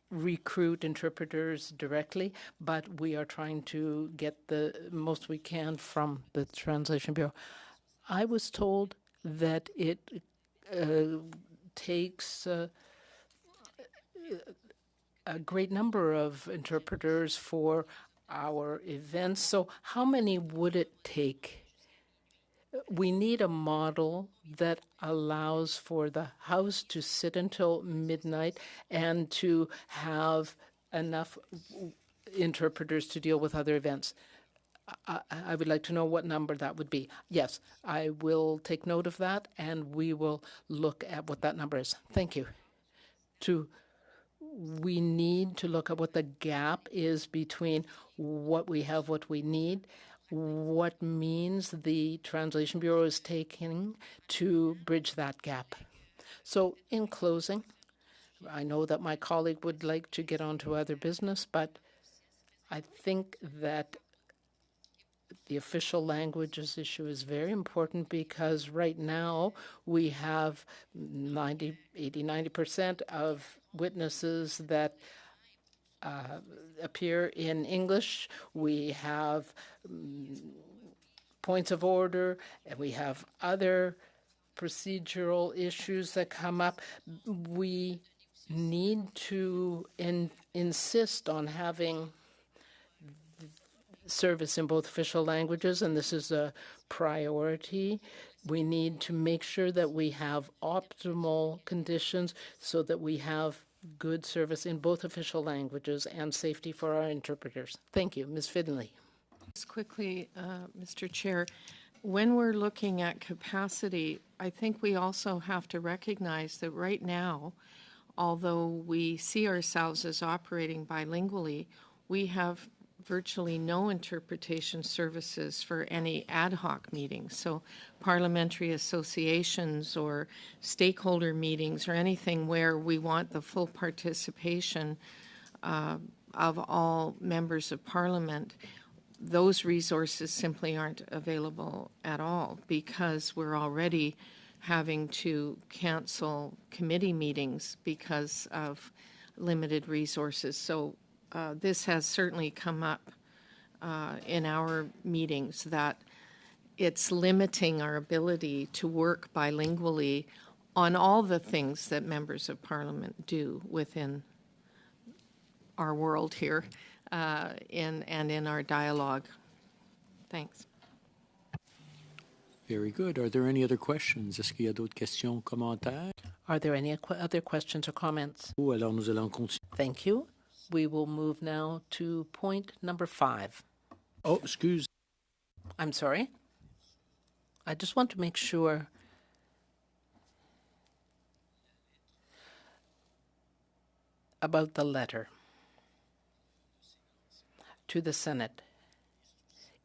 recruit interpreters directly, but we are trying to get the most we can from the Translation Bureau. I was told that it takes a great number of interpreters for our events. So how many would it take We need a model that allows for the House to sit until midnight and to have enough interpreters to deal with other events. I would like to know what number that would be. Yes, I will take note of that, and we will look at what that number is. Thank you. We need to look at what the gap is between what we have, what we need, what means the Translation Bureau is taking to bridge that gap. So in closing, I know that my colleague would like to get on to other business, but I think that the official languages issue is very important because right now we have 90% of witnesses that appear in English. We have points of order, and we have other procedural issues that come up. We need to insist on having service in both official languages, and this is a priority. We need to make sure that we have optimal conditions so that we have good service in both official languages and safety for our interpreters. Thank you. Ms. Finley. Just quickly, Mr. Chair, when we're looking at capacity, I think we also have to recognize that right now, although we see ourselves as operating bilingually, we have virtually no interpretation services for any ad hoc meetings. So parliamentary associations or stakeholder meetings or anything where we want the full participation of all members of parliament, those resources simply aren't available at all because we're already having to cancel committee meetings because of limited resources. So this has certainly come up in our meetings that it's limiting our ability to work bilingually on all the things that members of parliament do within our world here and in our dialogue. Thanks. Very good. Are there any other questions? Est-ce qu'il y a d'autres questions, commentaires? Are there any other questions or comments? Alors nous allons continuer. Thank you. We will move now to point number 5. Oh, excuse. I'm sorry. I just want to make sure about the letter to the Senate.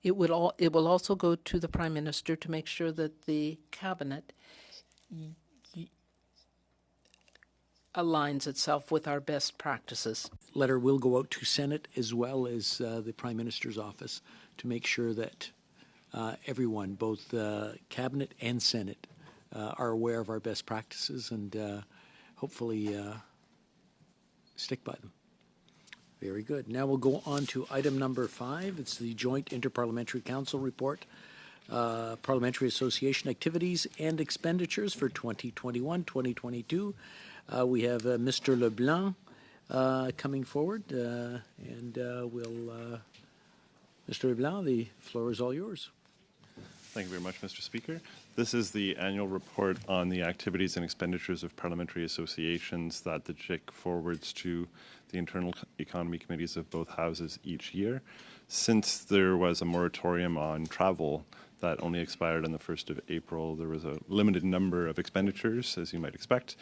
It will also go to the Prime Minister to make sure that the cabinet aligns itself with our best practices. Letter will go out to Senate as well as the Prime Minister's office to make sure that everyone, both Cabinet and Senate, are aware of our best practices and hopefully stick by them. Very good. Now we'll go on to item number 5. It's the Joint Interparliamentary Council Report, Parliamentary Association Activities and Expenditures for 2021-2022. We have Mr. Leblanc coming forward, and Mr. Leblanc, the floor is all yours. Thank you very much, Mr. Speaker. This is the annual report on the activities and expenditures of parliamentary associations that the JIC forwards to the internal economy committees of both houses each year. Since there was a moratorium on travel that only expired on the 1st of April, there was a limited number of expenditures, as you might expect,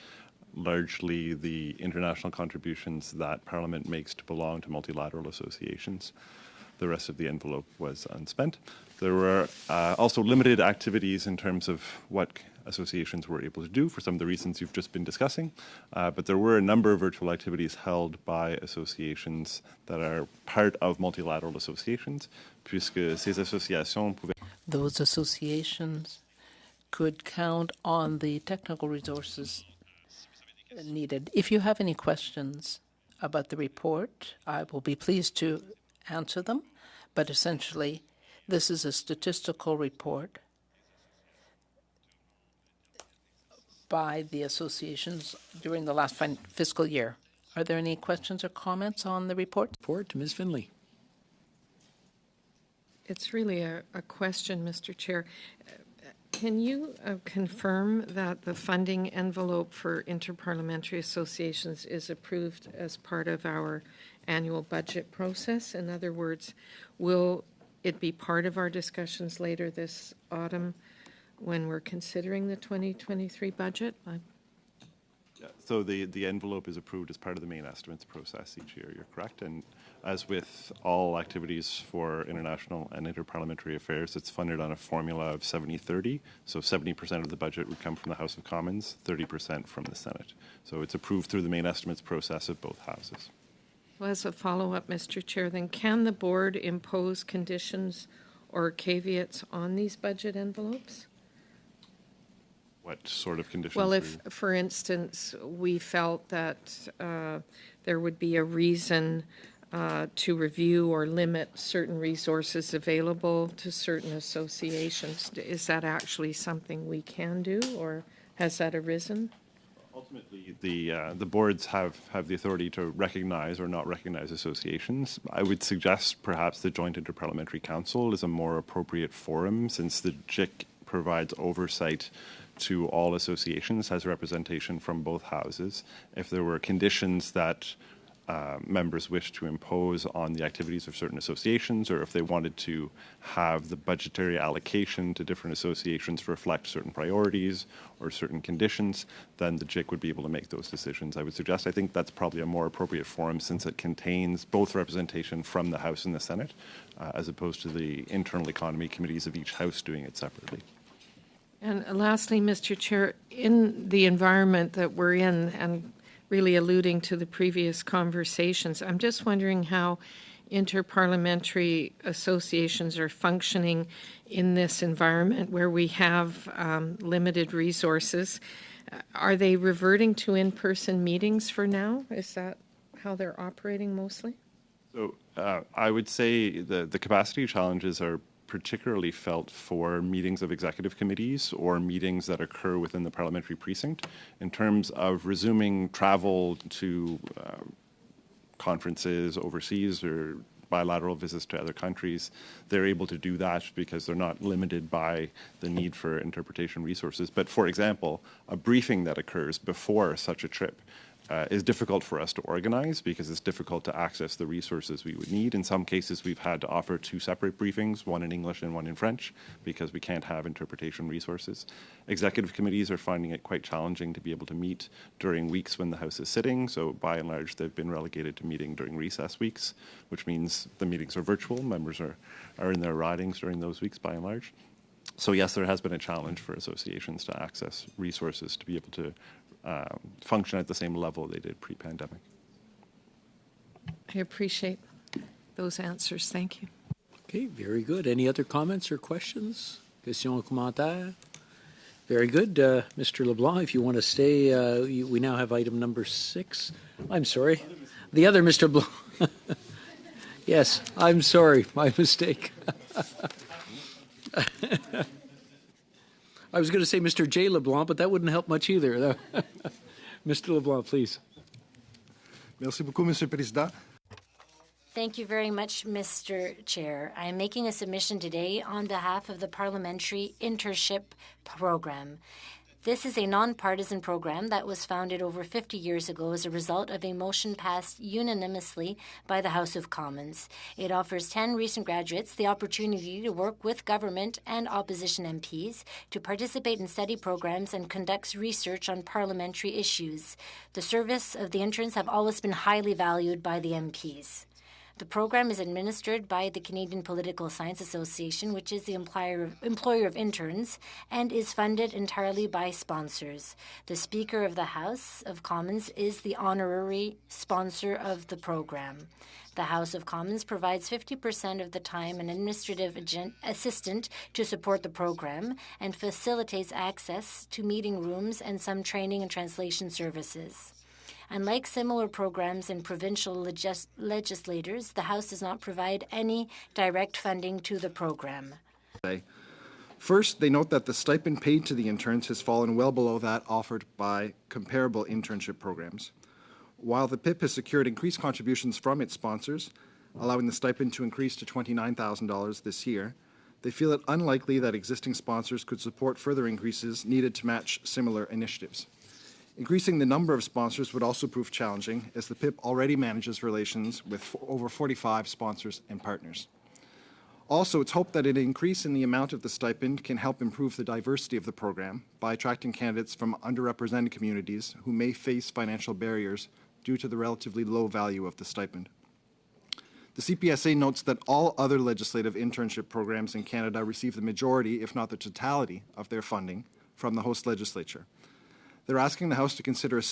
largely the international contributions that Parliament makes to belong to multilateral associations. The rest of the envelope was unspent. There were also limited activities in terms of what associations were able to do for some of the reasons you've just been discussing, but there were a number of virtual activities held by associations that are part of multilateral associations, puisque ces associations pouvaient... Those associations could count on the technical resources needed. If you have any questions about the report, I will be pleased to answer them, but essentially this is a statistical report by the associations during the last fiscal year. Are there any questions or comments on the report? Report to Ms. Finley. It's really a question, Mr. Chair. Can you confirm that the funding envelope for interparliamentary associations is approved as part of our annual budget process? In other words, will it be part of our discussions later this autumn when we're considering the 2023 budget? Yeah, so the envelope is approved as part of the main estimates process each year, you're correct. And as with all activities for international and interparliamentary affairs, it's funded on a formula of 70-30. So 70% of the budget would come from the House of Commons, 30% from the Senate. So it's approved through the main estimates process of both houses. Well, as a follow-up, Mr. Chair, then can the board impose conditions or caveats on these budget envelopes? What sort of conditions? Well, if, for instance, we felt that there would be a reason to review or limit certain resources available to certain associations, is that actually something we can do, or has that arisen? Ultimately, the boards have the authority to recognize or not recognize associations. I would suggest perhaps the Joint Interparliamentary Council is a more appropriate forum, since the JIC provides oversight to all associations, has representation from both houses. If there were conditions that members wish to impose on the activities of certain associations, or if they wanted to have the budgetary allocation to different associations reflect certain priorities or certain conditions, then the JIC would be able to make those decisions. I would suggest, I think that's probably a more appropriate forum, since it contains both representation from the House and the Senate, as opposed to the internal economy committees of each House doing it separately. And lastly, Mr. Chair, in the environment that we're in, and really alluding to the previous conversations, I'm just wondering how interparliamentary associations are functioning in this environment where we have limited resources. Are they reverting to in-person meetings for now? Is that how they're operating mostly? So I would say the capacity challenges are particularly felt for meetings of executive committees or meetings that occur within the parliamentary precinct. In terms of resuming travel to conferences overseas or bilateral visits to other countries, they're able to do that because they're not limited by the need for interpretation resources. But for example, a briefing that occurs before such a trip is difficult for us to organize because it's difficult to access the resources we would need. In some cases, we've had to offer two separate briefings, one in English and one in French, because we can't have interpretation resources. Executive committees are finding it quite challenging to be able to meet during weeks when the House is sitting, so by and large, they've been relegated to meeting during recess weeks, which means the meetings are virtual. Members are in their ridings during those weeks by and large. So yes, there has been a challenge for associations to access resources to be able to function at the same level they did pre-pandemic. I appreciate those answers. Thank you. Okay, very good. Any other comments or questions? Questions, commentaires? Very good. Mr. LeBlanc, if you want to stay, we now have item number 6. I'm sorry. The other Mr. Blanc. Yes, I'm sorry. My mistake. I was going to say Mr. J. LeBlanc, but that wouldn't help much either. Mr. LeBlanc, please. Merci beaucoup, Monsieur le Président. Thank you very much, Mr. Chair. I am making a submission today on behalf of the Parliamentary Internship Program. This is a nonpartisan program that was founded over 50 years ago as a result of a motion passed unanimously by the House of Commons. It offers 10 recent graduates the opportunity to work with government and opposition MPs, to participate in study programs, and conducts research on parliamentary issues. The service of the interns have always been highly valued by the MPs. The program is administered by the Canadian Political Science Association, which is the employer of interns, and is funded entirely by sponsors. The Speaker of the House of Commons is the honorary sponsor of the program. The House of Commons provides 50% of the time an administrative assistant to support the program and facilitates access to meeting rooms and some training and translation services. Unlike similar programs in provincial legislators, the House does not provide any direct funding to the program. First, they note that the stipend paid to the interns has fallen well below that offered by comparable internship programs. While the PIP has secured increased contributions from its sponsors, allowing the stipend to increase to $29,000 this year, They feel it unlikely that existing sponsors could support further increases needed to match similar initiatives. Increasing the number of sponsors would also prove challenging, as the PIP already manages relations with over 45 sponsors and partners. Also, it's hoped that an increase in the amount of the stipend can help improve the diversity of the program by attracting candidates from underrepresented communities who may face financial barriers due to the relatively low value of the stipend. The CPSA notes that all other legislative internship programs in Canada receive the majority, if not the totality, of their funding from the host legislature. They're asking the House to consider a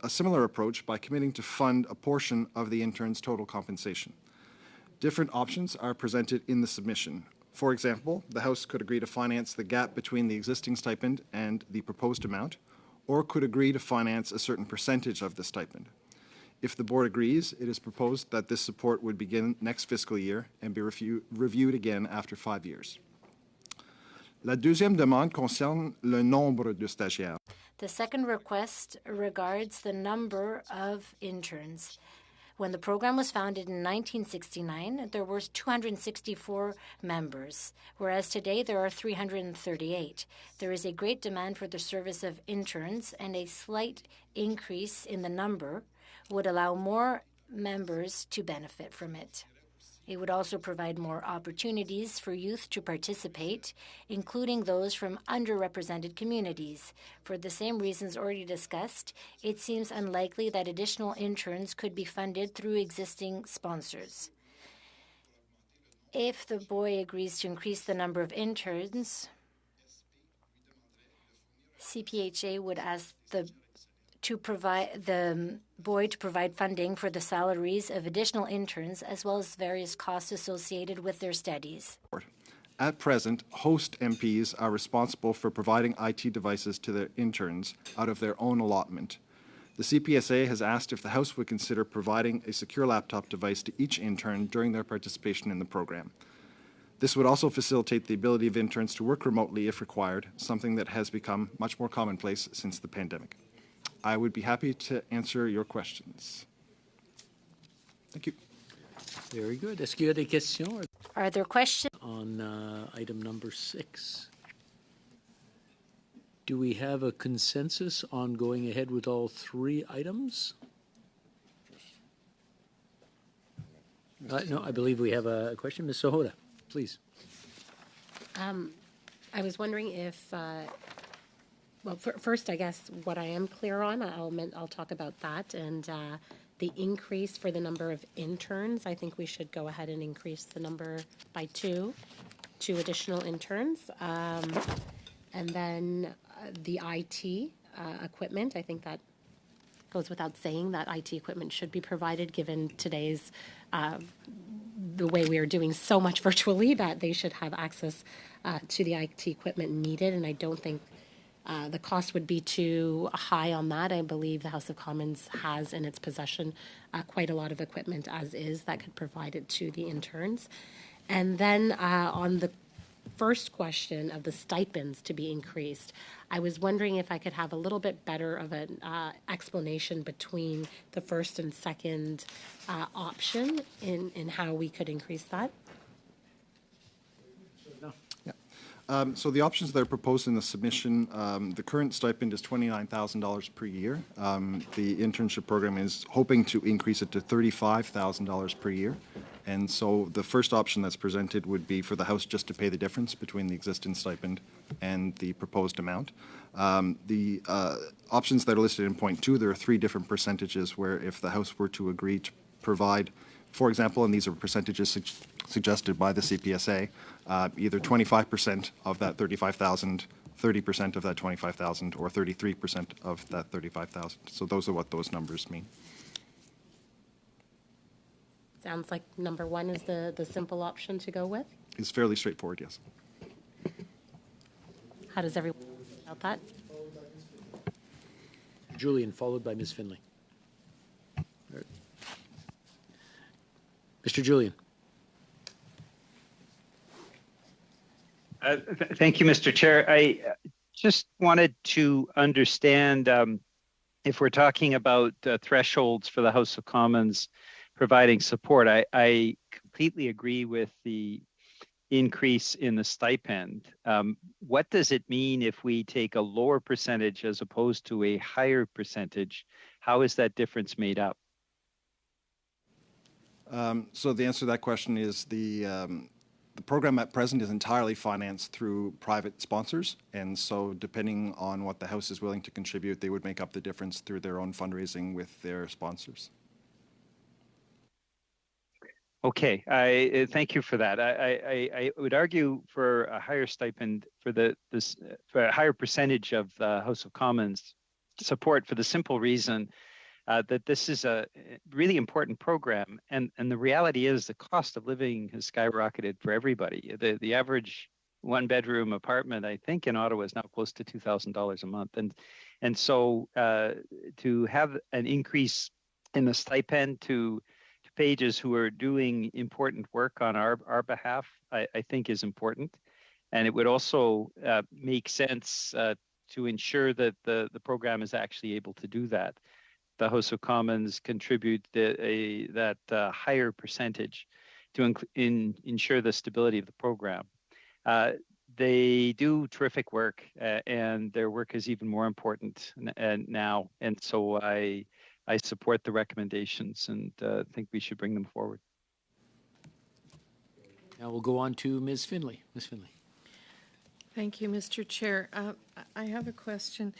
similar approach by committing to fund a portion of the intern's total compensation. Different options are presented in the submission. For example, the House could agree to finance the gap between the existing stipend and the proposed amount, or could agree to finance a certain percentage of the stipend. If the Board agrees, it is proposed that this support would begin next fiscal year and be reviewed again after 5 years. La deuxième demande concerne le nombre de stagiaires. The second request regards the number of interns. When the program was founded in 1969, there were 264 members, whereas today there are 338. There is a great demand for the service of interns, and a slight increase in the number would allow more members to benefit from it. It would also provide more opportunities for youth to participate, including those from underrepresented communities. For the same reasons already discussed, it seems unlikely that additional interns could be funded through existing sponsors. If the BOIE agrees to increase the number of interns, CPHA would ask the BOIE to provide funding for the salaries of additional interns, as well as various costs associated with their studies. At present, host MPs are responsible for providing IT devices to their interns out of their own allotment. The CPSA has asked if the House would consider providing a secure laptop device to each intern during their participation in the program. This would also facilitate the ability of interns to work remotely if required, something that has become much more commonplace since the pandemic. I would be happy to answer your questions. Thank you. Very good. Est-ce qu'il y a des questions Are there questions? on item number 6? Do we have a consensus on going ahead with all 3 items? No, I believe we have a question. Ms. Sohoda, please. I was wondering if, first, I guess what I am clear on, I'll talk about that, and the increase for the number of interns. I think we should go ahead and increase the number by 2 additional interns, and then the IT equipment. I think that goes without saying that IT equipment should be provided, given today's the way we are doing so much virtually, that they should have access to the IT equipment needed, and I don't think the cost would be too high on that. I believe the House of Commons has in its possession quite a lot of equipment as is that could provide it to the interns. And then on the first question of the stipends to be increased, I was wondering if I could have a little bit better of an explanation between the first and second option in how we could increase that. So the options that are proposed in the submission, the current stipend is $29,000 per year. The internship program is hoping to increase it to $35,000 per year. And so the first option that's presented would be for the House just to pay the difference between the existing stipend and the proposed amount. The options that are listed in point 2, there are 3 different percentages where if the House were to agree to provide, for example, and these are percentages suggested by the CPSA, either 25% of that 35,000, 30% of that 25,000, or 33% of that 35,000. So those are what those numbers mean. Sounds like number 1 is the simple option to go with. It's fairly straightforward, yes. How does everyone feel about that? Julian, followed by Ms. Finley. Mr. Julian. Thank you, Mr. Chair. I just wanted to understand if we're talking about thresholds for the House of Commons providing support. I completely agree with the increase in the stipend. What does it mean if we take a lower percentage as opposed to a higher percentage? How is that difference made up? So the answer to that question is the program at present is entirely financed through private sponsors, and so depending on what the House is willing to contribute, they would make up the difference through their own fundraising with their sponsors. Okay, I thank you for that. I would argue for a higher stipend for for a higher percentage of the House of Commons support for the simple reason that this is a really important program, and the reality is the cost of living has skyrocketed for everybody. The average one-bedroom apartment, I think, in Ottawa is now close to $2,000 a month, and so to have an increase in the stipend to pages who are doing important work on our behalf, I think is important. And it would also make sense to ensure that the program is actually able to do that. The House of Commons contribute that higher percentage to ensure the stability of the program. They do terrific work, and their work is even more important now. And so I support the recommendations and think we should bring them forward. Now we'll go on to Ms. Finley. Ms. Finley. Thank you, Mr. Chair. I have a question.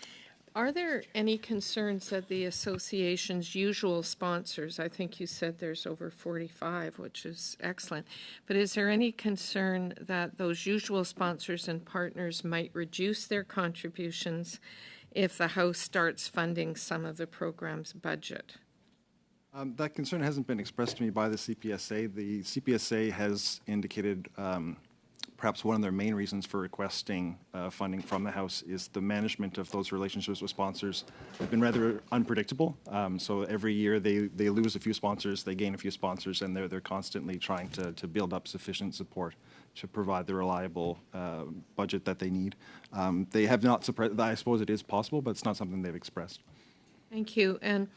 Are there any concerns that the association's usual sponsors, I think you said there's over 45, which is excellent, but is there any concern that those usual sponsors and partners might reduce their contributions if the House starts funding some of the program's budget? That concern hasn't been expressed to me by the CPSA. The CPSA has indicated perhaps one of their main reasons for requesting funding from the House is the management of those relationships with sponsors have been rather unpredictable. So every year they lose a few sponsors, they gain a few sponsors, and they're constantly trying to build up sufficient support to provide the reliable budget that they need. They have not suppressed, I suppose it is possible, but it's not something they've expressed. Thank you. And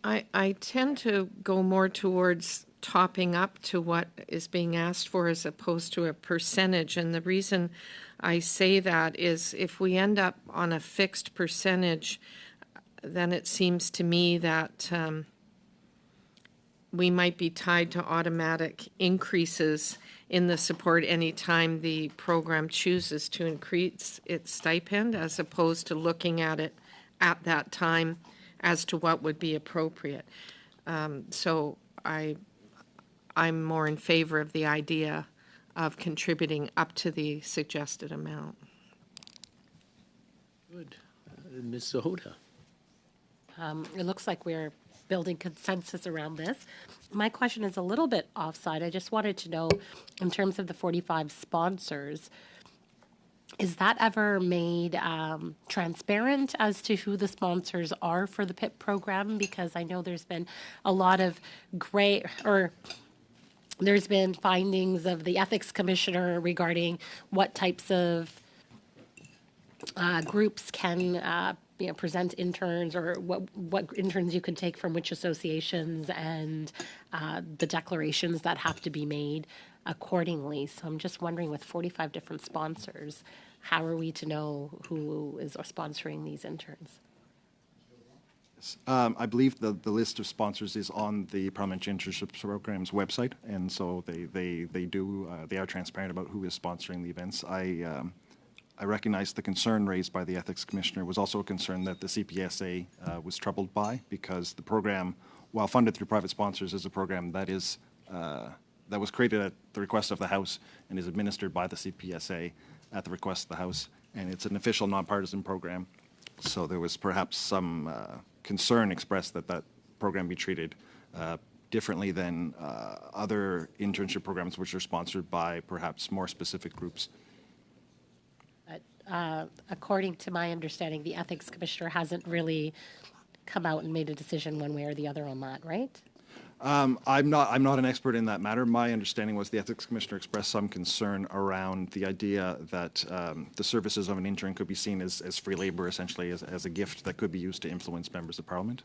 I tend to go more towards topping up to what is being asked for as opposed to a percentage. And the reason I say that is if we end up on a fixed percentage, then it seems to me that we might be tied to automatic increases in the support anytime the program chooses to increase its stipend, as opposed to looking at it at that time as to what would be appropriate. So I'm more in favor of the idea of contributing up to the suggested amount. Good. Ms. Zahota. It looks like we're building consensus around this. My question is a little bit offside. I just wanted to know, in terms of the 45 sponsors, is that ever made transparent as to who the sponsors are for the PIP program? Because I know there's been a lot of there's been findings of the ethics commissioner regarding what types of groups can present interns, or what interns you can take from which associations, and the declarations that have to be made accordingly. So I'm just wondering, with 45 different sponsors, how are we to know who is sponsoring these interns? I believe the list of sponsors is on the Parliamentary Internship Program's website, and so they are transparent about who is sponsoring the events. I recognize the concern raised by the Ethics Commissioner was also a concern that the CPSA was troubled by, because the program, while funded through private sponsors, is a program that is that was created at the request of the House and is administered by the CPSA at the request of the House, and it's an official nonpartisan program. So there was perhaps some concern expressed that that program be treated differently than other internship programs which are sponsored by perhaps more specific groups. According to my understanding, the Ethics Commissioner hasn't really come out and made a decision one way or the other on that, right? I'm not an expert in that matter. My understanding was the Ethics Commissioner expressed some concern around the idea that the services of an intern could be seen as free labor, essentially as a gift that could be used to influence members of Parliament.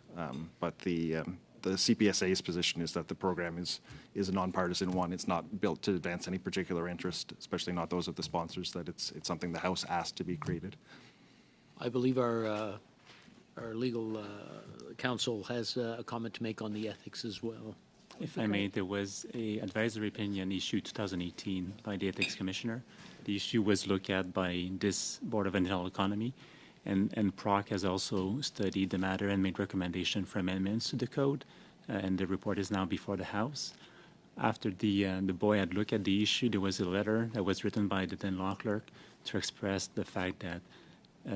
But the the CPSA's position is that the program is a nonpartisan one. It's not built to advance any particular interest, especially not those of the sponsors, that it's something the House asked to be created. I believe our legal counsel has a comment to make on the ethics as well. If I may, there was a advisory opinion issued 2018 by the Ethics Commissioner. The issue was looked at by this Board of Internal Economy, and PROC has also studied the matter and made recommendation for amendments to the code, and the report is now before the House. After the BOIE had looked at the issue, there was a letter that was written by the then law clerk to express the fact that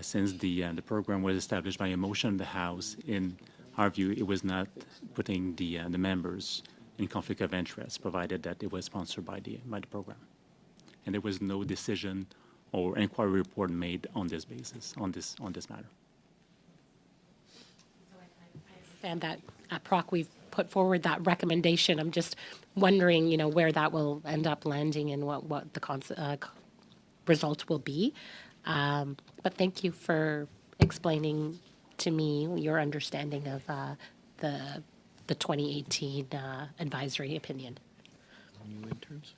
since the program was established by a motion of the House, in our view, it was not putting the members in conflict of interest, provided that it was sponsored by the program, and there was no decision or inquiry report made on this basis, on this matter. And that at PROC we've put forward that recommendation. I'm just wondering, you know, where that will end up landing and what the result will be. But thank you for explaining to me your understanding of the 2018 advisory opinion. New interns.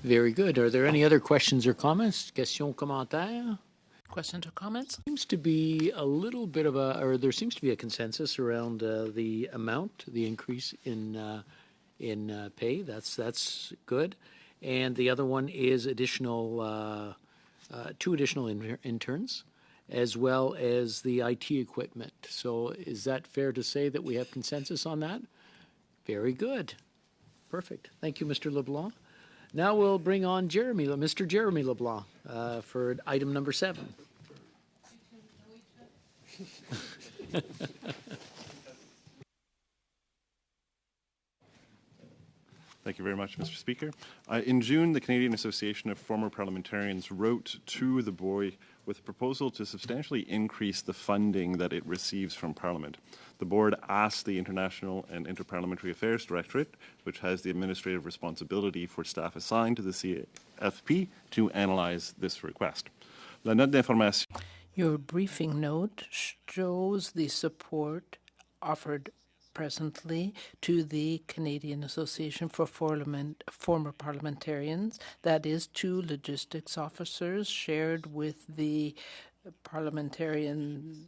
Very good. Are there any other questions or comments? Questions, commentaires? Questions or comments? Seems to be a little bit of there seems to be a consensus around the amount, the increase in pay. That's good. And the other one is additional, 2 additional interns, as well as the IT equipment. So is that fair to say that we have consensus on that? Very good. Perfect. Thank you, Mr. LeBlanc. Now we'll bring on Mr. Jeremy LeBlanc for item number 7. Thank you very much, Mr. Speaker. In June, the Canadian Association of Former Parliamentarians wrote to the BOIE with a proposal to substantially increase the funding that it receives from Parliament. The board asked the International and Interparliamentary Affairs Directorate, which has the administrative responsibility for staff assigned to the CFP, to analyze this request. La note d'information. Your briefing note shows the support offered presently to the Canadian Association for Former Parliamentarians, that is 2 logistics officers shared with the Parliamentarian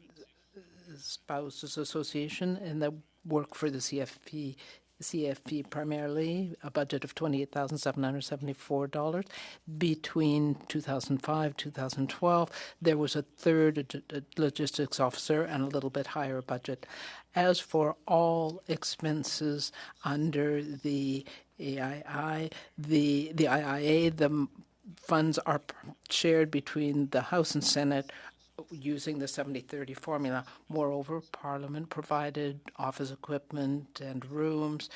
Spouses Association and that work for the CFP primarily, a budget of $28,774. Between 2005 2012, there was a 3rd logistics officer and a little bit higher budget. As for all expenses under the AII, the IIA, the funds are shared between the House and Senate using the 70-30 formula. Moreover, Parliament provided office equipment and rooms.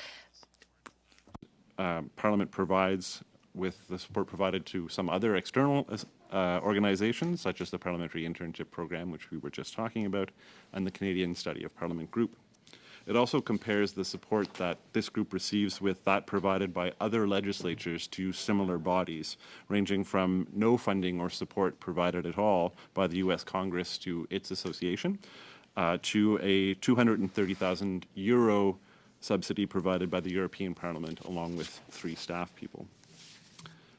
Parliament provides with the support provided to some other external organizations, such as the Parliamentary Internship Program, which we were just talking about, and the Canadian Study of Parliament Group. It also compares the support that this group receives with that provided by other legislatures to similar bodies, ranging from no funding or support provided at all by the U.S. Congress to its association, to a €230,000 subsidy provided by the European Parliament, along with 3 staff people.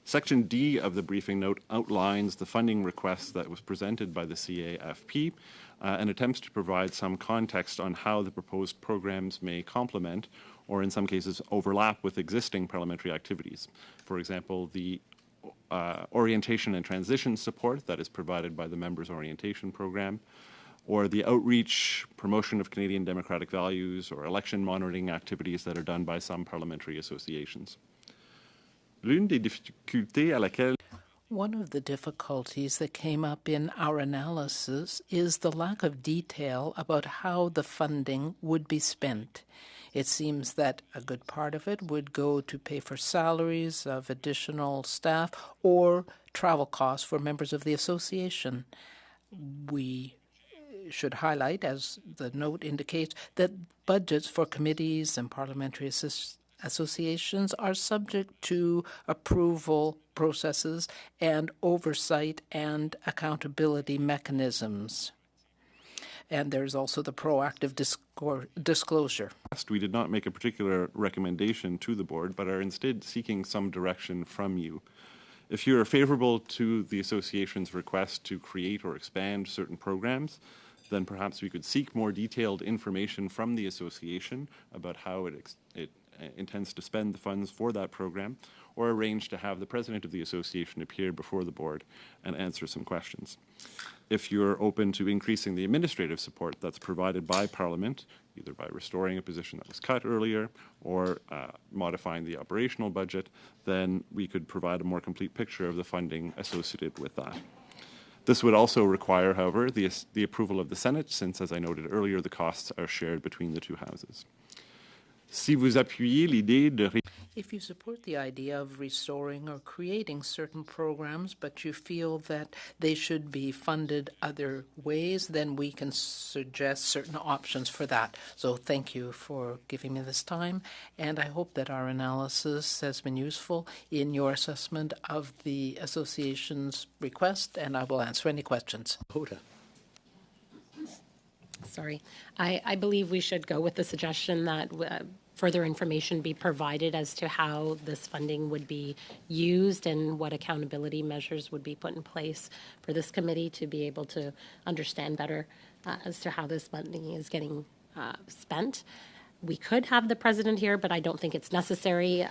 Section D of the briefing note outlines the funding request that was presented by the CAFP and attempts to provide some context on how the proposed programs may complement or in some cases overlap with existing parliamentary activities. For example, the orientation and transition support that is provided by the Members' Orientation Program, or the outreach, promotion of Canadian democratic values, or election monitoring activities that are done by some parliamentary associations. L'une des difficultés à laquelle One of the difficulties that came up in our analysis is the lack of detail about how the funding would be spent. It seems that a good part of it would go to pay for salaries of additional staff or travel costs for members of the association. We should highlight, as the note indicates, that budgets for committees and parliamentary associations are subject to approval processes and oversight and accountability mechanisms. And there's also the proactive disclosure. We did not make a particular recommendation to the board, but are instead seeking some direction from you. If you are favorable to the association's request to create or expand certain programs, then perhaps we could seek more detailed information from the association about how it intends to spend the funds for that program, or arrange to have the president of the association appear before the board and answer some questions. If you're open to increasing the administrative support that's provided by Parliament, either by restoring a position that was cut earlier or modifying the operational budget, then we could provide a more complete picture of the funding associated with that. This would also require, however, the approval of the Senate, since, as I noted earlier, the costs are shared between the two houses. Si vous appuyez l'idée de... If you support the idea of restoring or creating certain programs, but you feel that they should be funded other ways, then we can suggest certain options for that. So thank you for giving me this time, and I hope that our analysis has been useful in your assessment of the association's request, and I will answer any questions. Hoda. Sorry. I believe we should go with the suggestion that further information be provided as to how this funding would be used and what accountability measures would be put in place for this committee to be able to understand better as to how this funding is getting spent. We could have the president here, but I don't think it's necessary.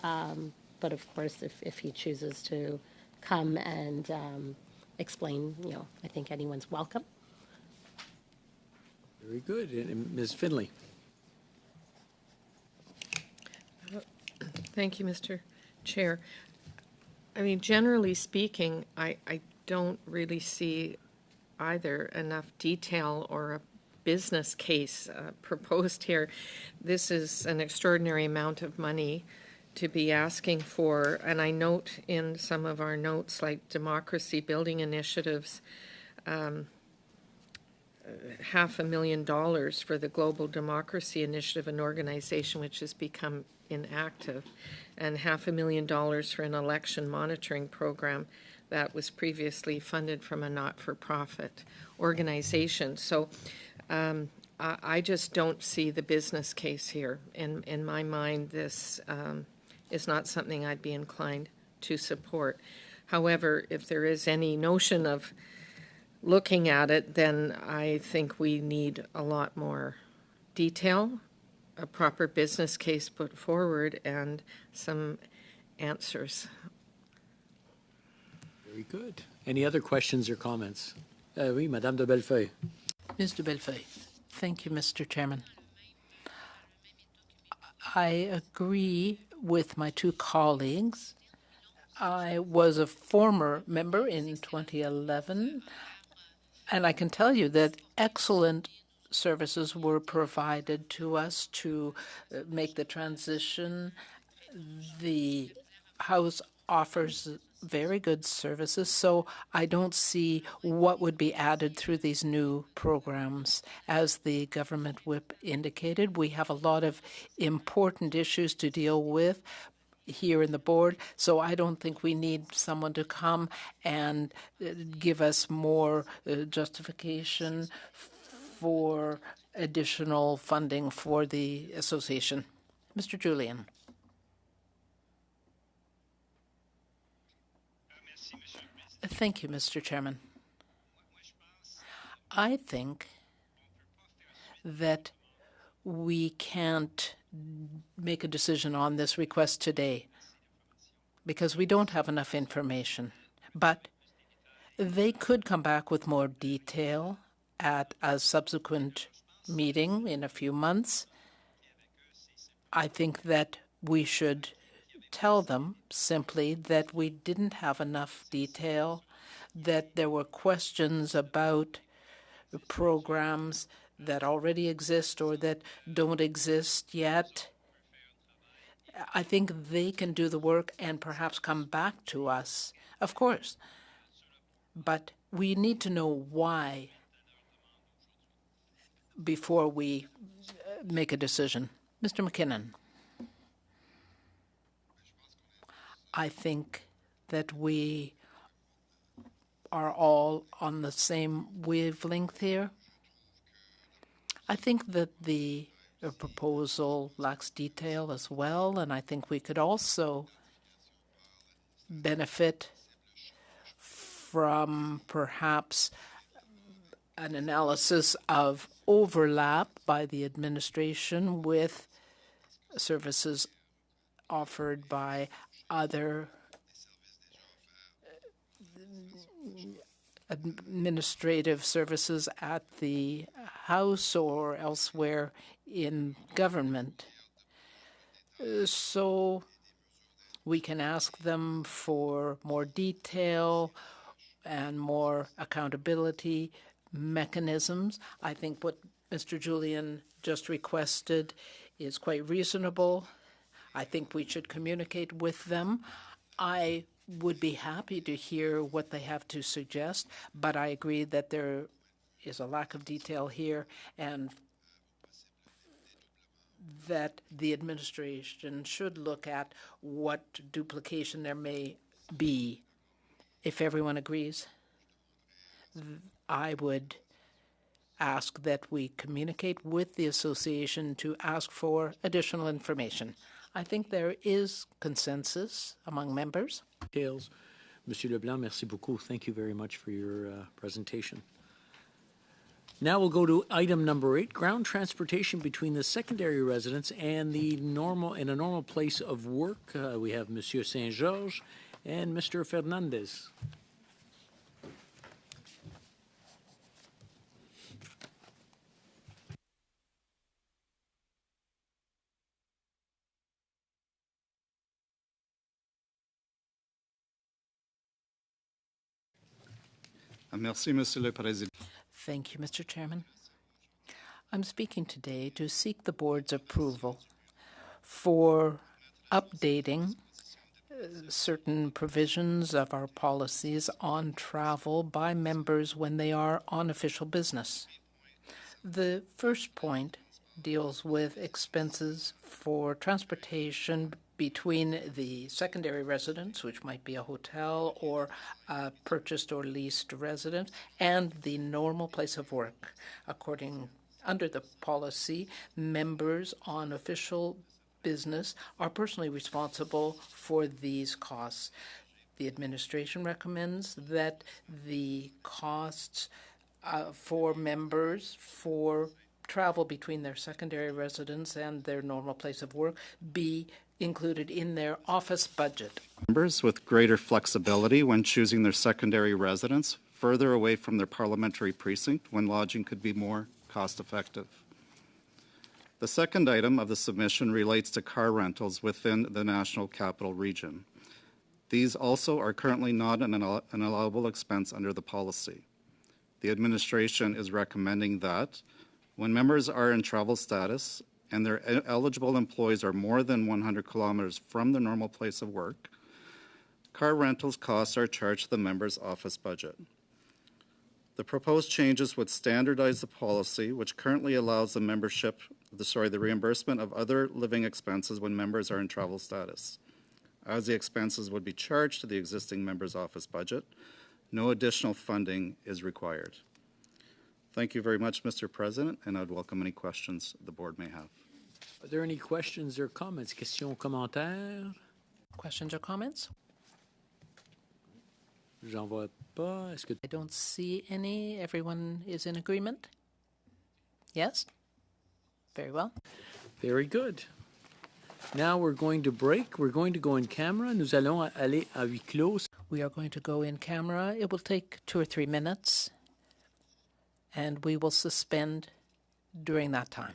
But of course, if he chooses to come and explain, I think anyone's welcome. Very good. And Ms. Finley. Thank you, Mr. Chair. I mean, generally speaking, I don't really see either enough detail or a business case proposed here. This is an extraordinary amount of money to be asking for, and I note in some of our notes, like democracy building initiatives, $500,000 for the Global Democracy Initiative, an organization which has become inactive, and $500,000 for an election monitoring program that was previously funded from a not-for-profit organization. So I just don't see the business case here. In my mind, this is not something I'd be inclined to support. However, if there is any notion of looking at it, then I think we need a lot more detail, a proper business case put forward, and some answers. Very good. Any other questions or comments? Oui, Madame de Bellefeuille. Ms. de Bellefeuille. Thank you, Mr. Chairman. I agree with my two colleagues. I was a former member in 2011, and I can tell you that excellent services were provided to us to make the transition. The House offers very good services, so I don't see what would be added through these new programs. As the government whip indicated, we have a lot of important issues to deal with here in the board, so I don't think we need someone to come and give us more justification for additional funding for the association. Mr. Julian. Thank you, Mr. Chairman. I think that we can't make a decision on this request today because we don't have enough information. But they could come back with more detail at a subsequent meeting in a few months. I think that we should tell them simply that we didn't have enough detail, that there were questions about programs that already exist or that don't exist yet. I think they can do the work and perhaps come back to us, of course. But we need to know why before we make a decision. Mr. McKinnon. I think that we are all on the same wavelength here. I think that the proposal lacks detail as well, and I think we could also benefit from perhaps an analysis of overlap by the administration with services offered by other administrative services at the House or elsewhere in government. So we can ask them for more detail and more accountability mechanisms. I think what Mr. Julian just requested is quite reasonable. I think we should communicate with them. I would be happy to hear what they have to suggest, but I agree that there is a lack of detail here and that the administration should look at what duplication there may be. If everyone agrees, I would ask that we communicate with the association to ask for additional information. I think there is consensus among members. Details. Monsieur Leblanc, merci beaucoup. Thank you very much for your presentation. Now we'll go to item number 8, ground transportation between the secondary residence and the normal place of work. We have Monsieur Saint-Georges and Mr. Fernandez. Merci, Monsieur le Président. Thank you, Mr. Chairman. I'm speaking today to seek the board's approval for updating certain provisions of our policies on travel by members when they are on official business. The first point deals with expenses for transportation between the secondary residence, which might be a hotel or a purchased or leased residence, and the normal place of work. Under the policy, members on official business are personally responsible for these costs. The administration recommends that the costs for members for travel between their secondary residence and their normal place of work be included in their office budget. Members with greater flexibility when choosing their secondary residence further away from their parliamentary precinct when lodging could be more cost-effective. The second item of the submission relates to car rentals within the National Capital Region. These also are currently not an allowable expense under the policy. The administration is recommending that when members are in travel status and their eligible employees are more than 100 kilometers from their normal place of work, car rentals costs are charged to the member's office budget. The proposed changes would standardize the policy, which currently allows the reimbursement of other living expenses when members are in travel status. As the expenses would be charged to the existing member's office budget, no additional funding is required. Thank you very much, Mr. President, and I'd welcome any questions the board may have. Are there any questions or comments? Questions, commentaires? Questions or comments? J'en vois pas. Est-ce que I don't see any. Everyone is in agreement? Yes? Very well. Very good. Now we're going to break. We're going to go in camera. Nous allons aller à huis clos. We are going to go in camera. It will take 2 or 3 minutes, and we will suspend during that time.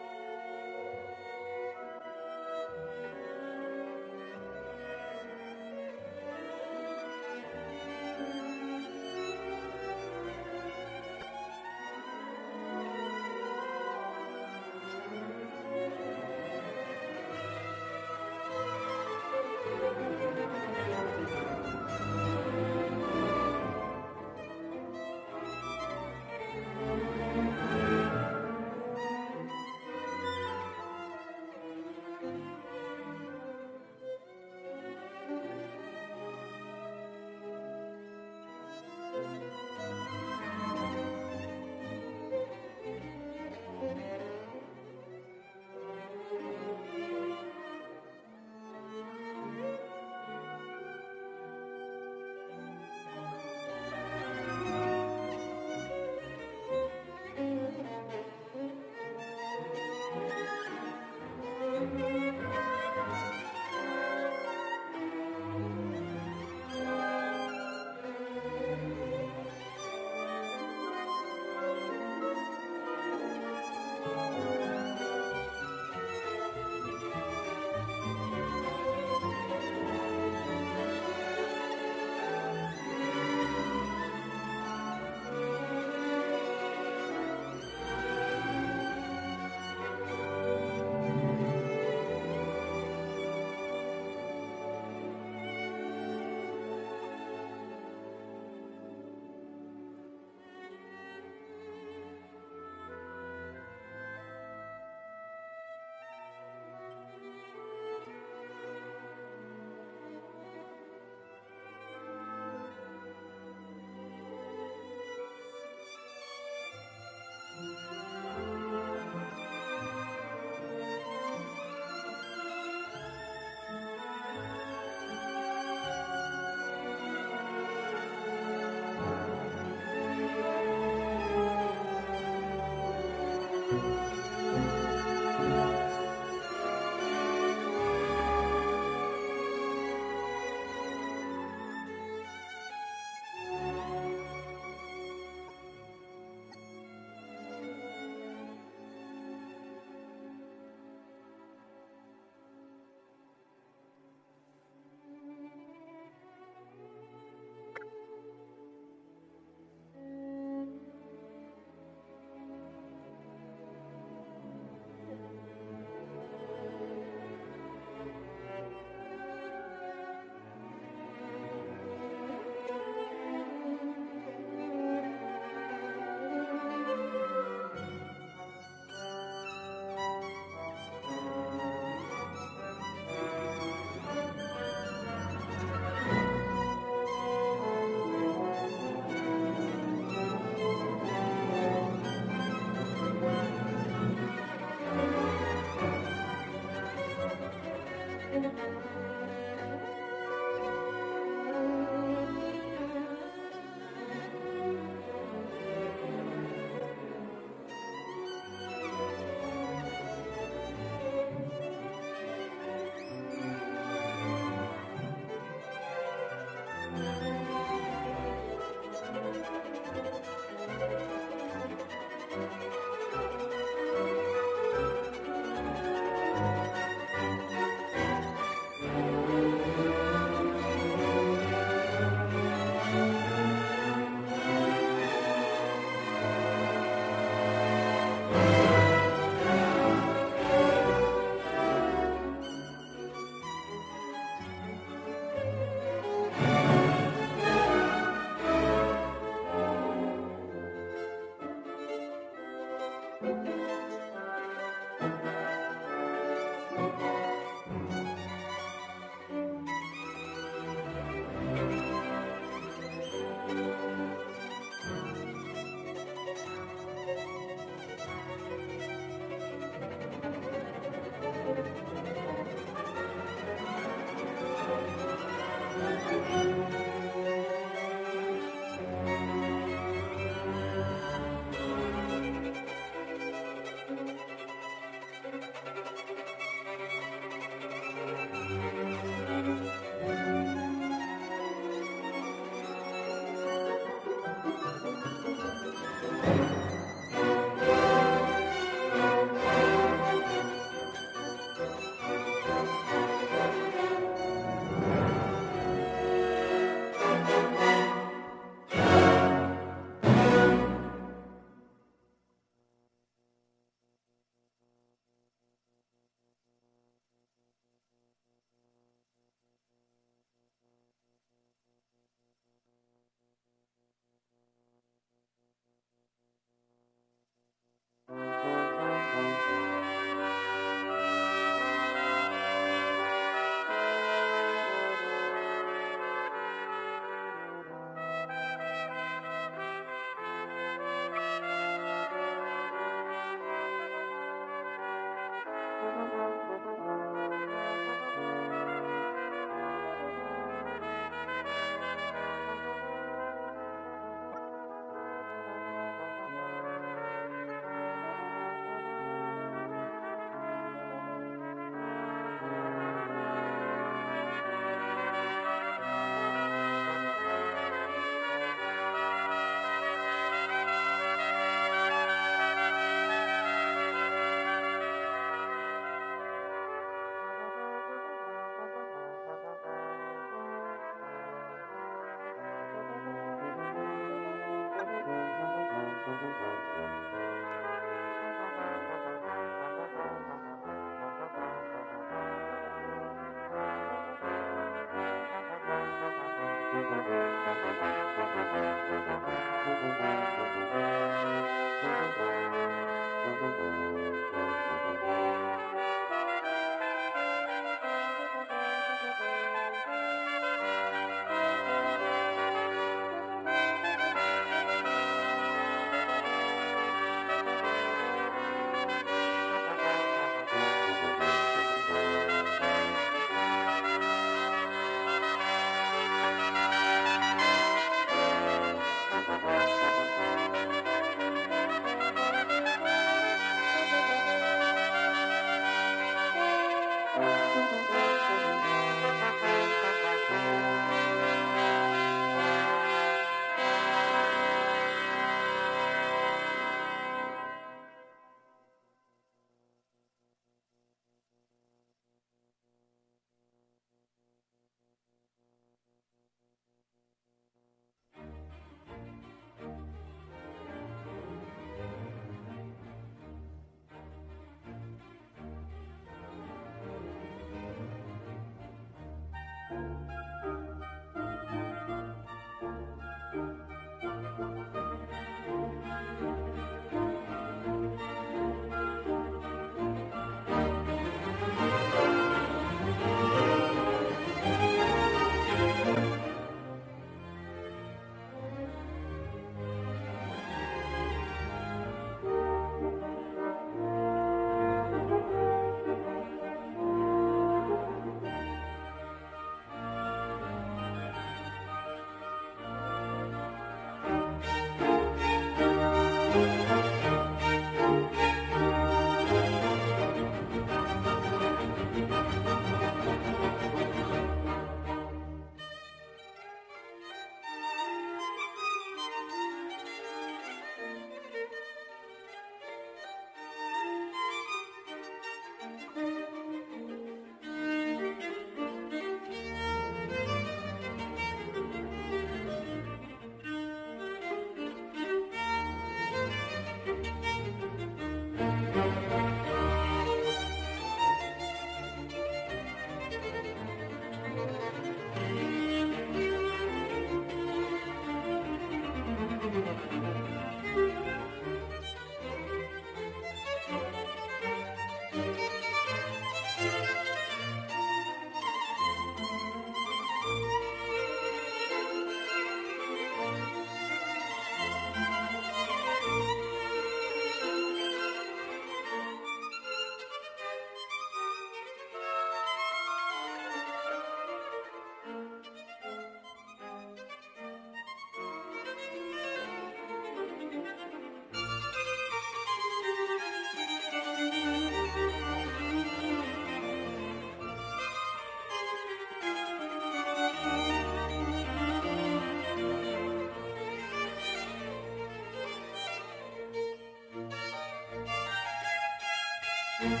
Thank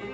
you.